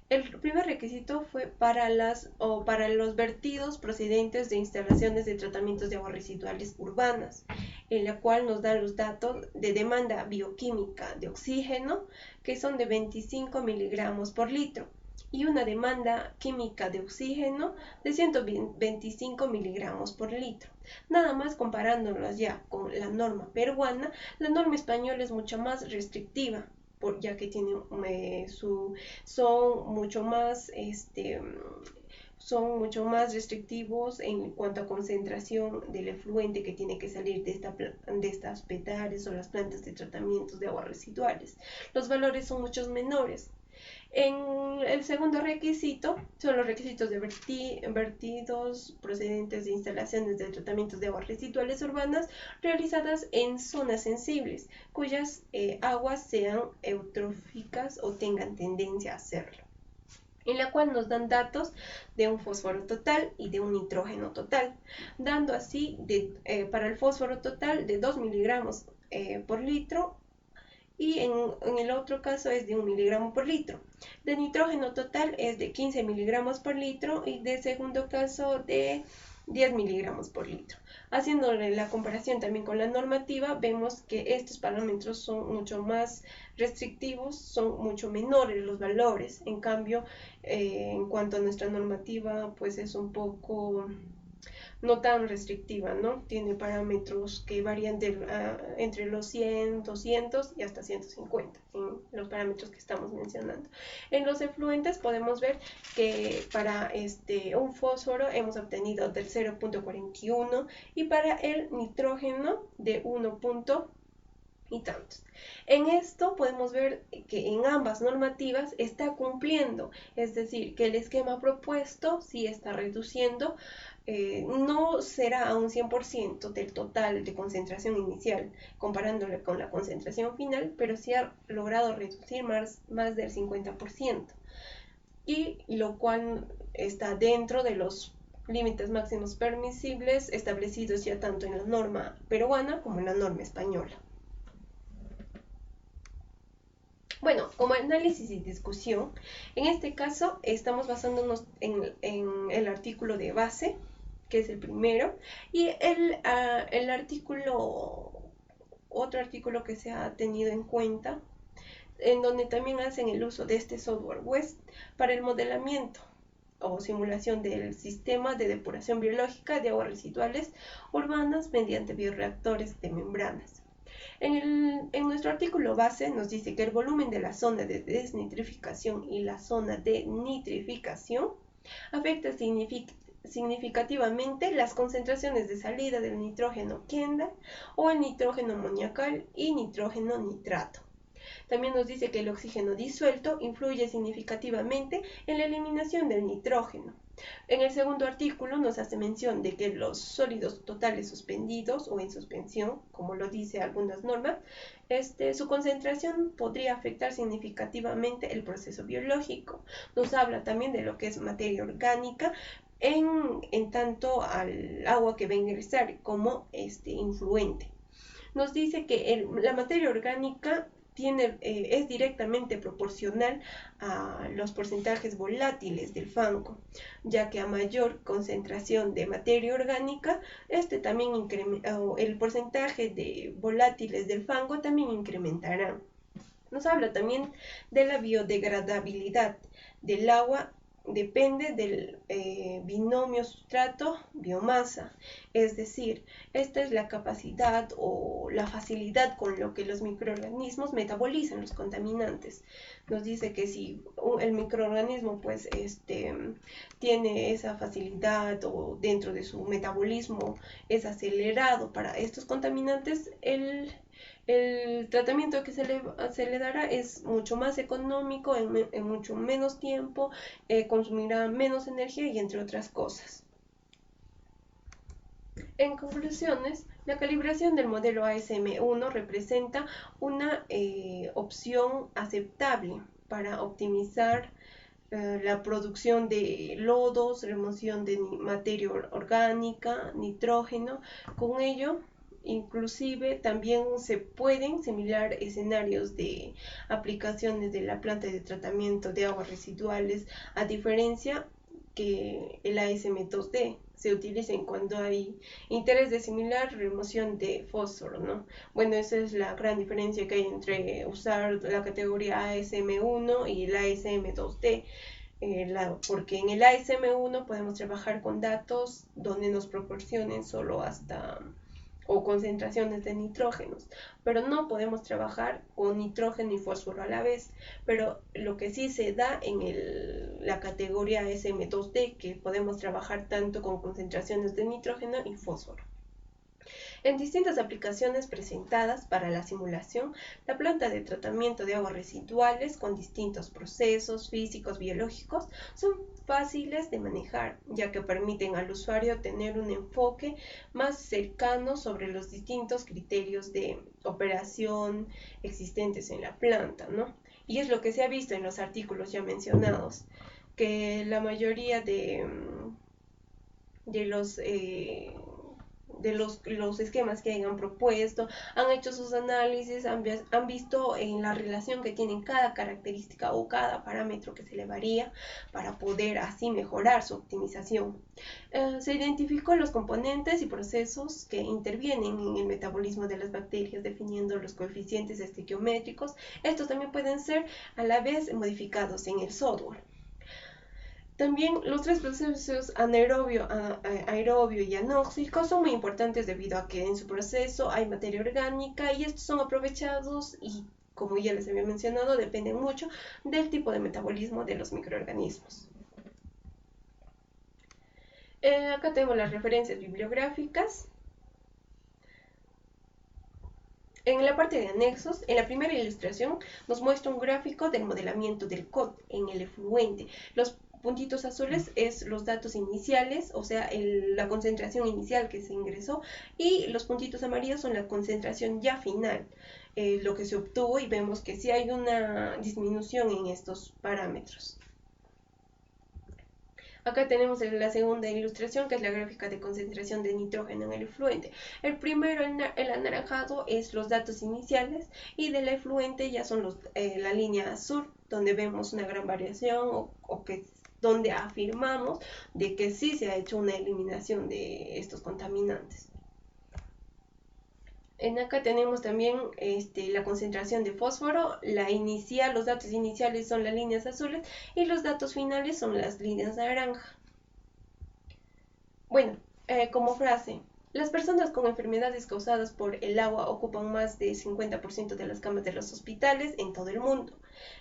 El primer requisito fue para los vertidos procedentes de instalaciones de tratamientos de aguas residuales urbanas, en la cual nos dan los datos de demanda bioquímica de oxígeno, que son de 25 miligramos por litro, y una demanda química de oxígeno de 125 miligramos por litro. Nada más comparándolas ya con la norma peruana, la norma española es mucho más restrictiva, ya que tienen son mucho más restrictivos en cuanto a concentración del efluente que tiene que salir de estas petales o las plantas de tratamiento de aguas residuales. Los valores son mucho menores. En el segundo requisito son los requisitos de vertidos procedentes de instalaciones de tratamientos de aguas residuales urbanas realizadas en zonas sensibles, cuyas aguas sean eutróficas o tengan tendencia a hacerlo, en la cual nos dan datos de un fósforo total y de un nitrógeno total, dando así para el fósforo total de 2 miligramos por litro, y en el otro caso es de 1 miligramo por litro. De nitrógeno total es de 15 miligramos por litro y de segundo caso de 10 miligramos por litro. Haciéndole la comparación también con la normativa, vemos que estos parámetros son mucho más restrictivos, son mucho menores los valores. En cambio, en cuanto a nuestra normativa, pues es un poco no tan restrictiva, ¿no? Tiene parámetros que varían entre los 100, 200 y hasta 150 en los parámetros que estamos mencionando. En los efluentes podemos ver que para un fósforo hemos obtenido del 0.41 y para el nitrógeno de 1. Y tantos. En esto podemos ver que en ambas normativas está cumpliendo, es decir, que el esquema propuesto sí está reduciendo no será a un 100% del total de concentración inicial, comparándole con la concentración final, pero sí ha logrado reducir más del 50%, y lo cual está dentro de los límites máximos permisibles establecidos ya tanto en la norma peruana como en la norma española. Bueno, como análisis y discusión, en este caso estamos basándonos en el artículo de base, que es el primero, y el artículo, otro artículo que se ha tenido en cuenta, en donde también hacen el uso de este software WEST para el modelamiento o simulación del sistema de depuración biológica de aguas residuales urbanas mediante bioreactores de membranas. En nuestro artículo base nos dice que el volumen de la zona de desnitrificación y la zona de nitrificación afecta significativamente las concentraciones de salida del nitrógeno Kendall o el nitrógeno amoniacal y nitrógeno nitrato. También nos dice que el oxígeno disuelto influye significativamente en la eliminación del nitrógeno. En el segundo artículo nos hace mención de que los sólidos totales suspendidos o en suspensión, como lo dice algunas normas, su concentración podría afectar significativamente el proceso biológico. Nos habla también de lo que es materia orgánica en tanto al agua que va a ingresar como influente. Nos dice que la materia orgánica es directamente proporcional a los porcentajes volátiles del fango, ya que a mayor concentración de materia orgánica, también el porcentaje de volátiles del fango también incrementará. Nos habla también de la biodegradabilidad del agua. Depende del binomio sustrato-biomasa, es decir, esta es la capacidad o la facilidad con lo que los microorganismos metabolizan los contaminantes. Nos dice que si el microorganismo tiene esa facilidad o dentro de su metabolismo es acelerado para estos contaminantes, el tratamiento que se le dará es mucho más económico, en mucho menos tiempo, consumirá menos energía y entre otras cosas. En conclusiones, la calibración del modelo ASM1 representa una opción aceptable para optimizar la producción de lodos, remoción de materia orgánica, nitrógeno. Con ello, inclusive también se pueden simular escenarios de aplicaciones de la planta de tratamiento de aguas residuales, a diferencia que el ASM2D se utiliza cuando hay interés de simular remoción de fósforo, ¿no? Bueno, esa es la gran diferencia que hay entre usar la categoría ASM1 y el ASM2D. Porque en el ASM1 podemos trabajar con datos donde nos proporcionen solo hasta o concentraciones de nitrógenos, pero no podemos trabajar con nitrógeno y fósforo a la vez. Pero lo que sí se da en la categoría SM2D, que podemos trabajar tanto con concentraciones de nitrógeno y fósforo. En distintas aplicaciones presentadas para la simulación, la planta de tratamiento de aguas residuales con distintos procesos físicos, biológicos, son fáciles de manejar, ya que permiten al usuario tener un enfoque más cercano sobre los distintos criterios de operación existentes en la planta, ¿no? Y es lo que se ha visto en los artículos ya mencionados, que la mayoría de los esquemas que hayan propuesto, han hecho sus análisis, han visto en la relación que tienen cada característica o cada parámetro que se le varía para poder así mejorar su optimización. Se identificó los componentes y procesos que intervienen en el metabolismo de las bacterias, definiendo los coeficientes estequiométricos. Estos también pueden ser a la vez modificados en el software. También los tres procesos anaerobio, aerobio y anóxico son muy importantes debido a que en su proceso hay materia orgánica y estos son aprovechados y, como ya les había mencionado, dependen mucho del tipo de metabolismo de los microorganismos. Acá tengo las referencias bibliográficas. En la parte de anexos, en la primera ilustración nos muestra un gráfico del modelamiento del COD en el efluente. Los puntitos azules es los datos iniciales, o sea, la concentración inicial que se ingresó, y los puntitos amarillos son la concentración ya final, lo que se obtuvo, y vemos que sí hay una disminución en estos parámetros. Acá tenemos la segunda ilustración, que es la gráfica de concentración de nitrógeno en el efluente. El primero, el anaranjado, es los datos iniciales, y del efluente ya son la línea azul, donde vemos una gran variación donde afirmamos de que sí se ha hecho una eliminación de estos contaminantes. Acá tenemos también la concentración de fósforo. Los datos iniciales son las líneas azules y los datos finales son las líneas naranja. Bueno, como frase, las personas con enfermedades causadas por el agua ocupan más del 50% de las camas de los hospitales en todo el mundo.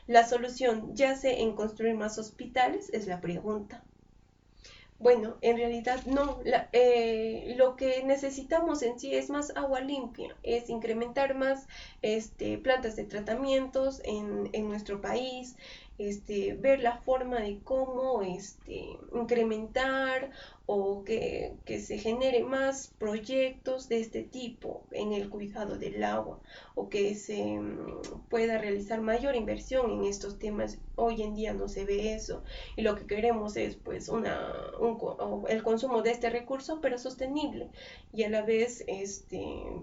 ¿La solución yace en construir más hospitales? Es la pregunta. Bueno, en realidad no. Lo que necesitamos en sí es más agua limpia, es incrementar más plantas de tratamientos en nuestro país, ver la forma de cómo incrementar o que se genere más proyectos de este tipo en el cuidado del agua, o que se pueda realizar mayor inversión en estos temas. Hoy en día no se ve eso, y lo que queremos es pues el consumo de este recurso, pero sostenible, y a la vez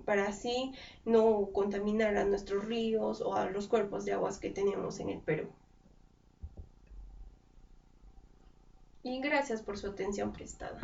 para así no contaminar a nuestros ríos o a los cuerpos de aguas que tenemos en el Perú. Y gracias por su atención prestada.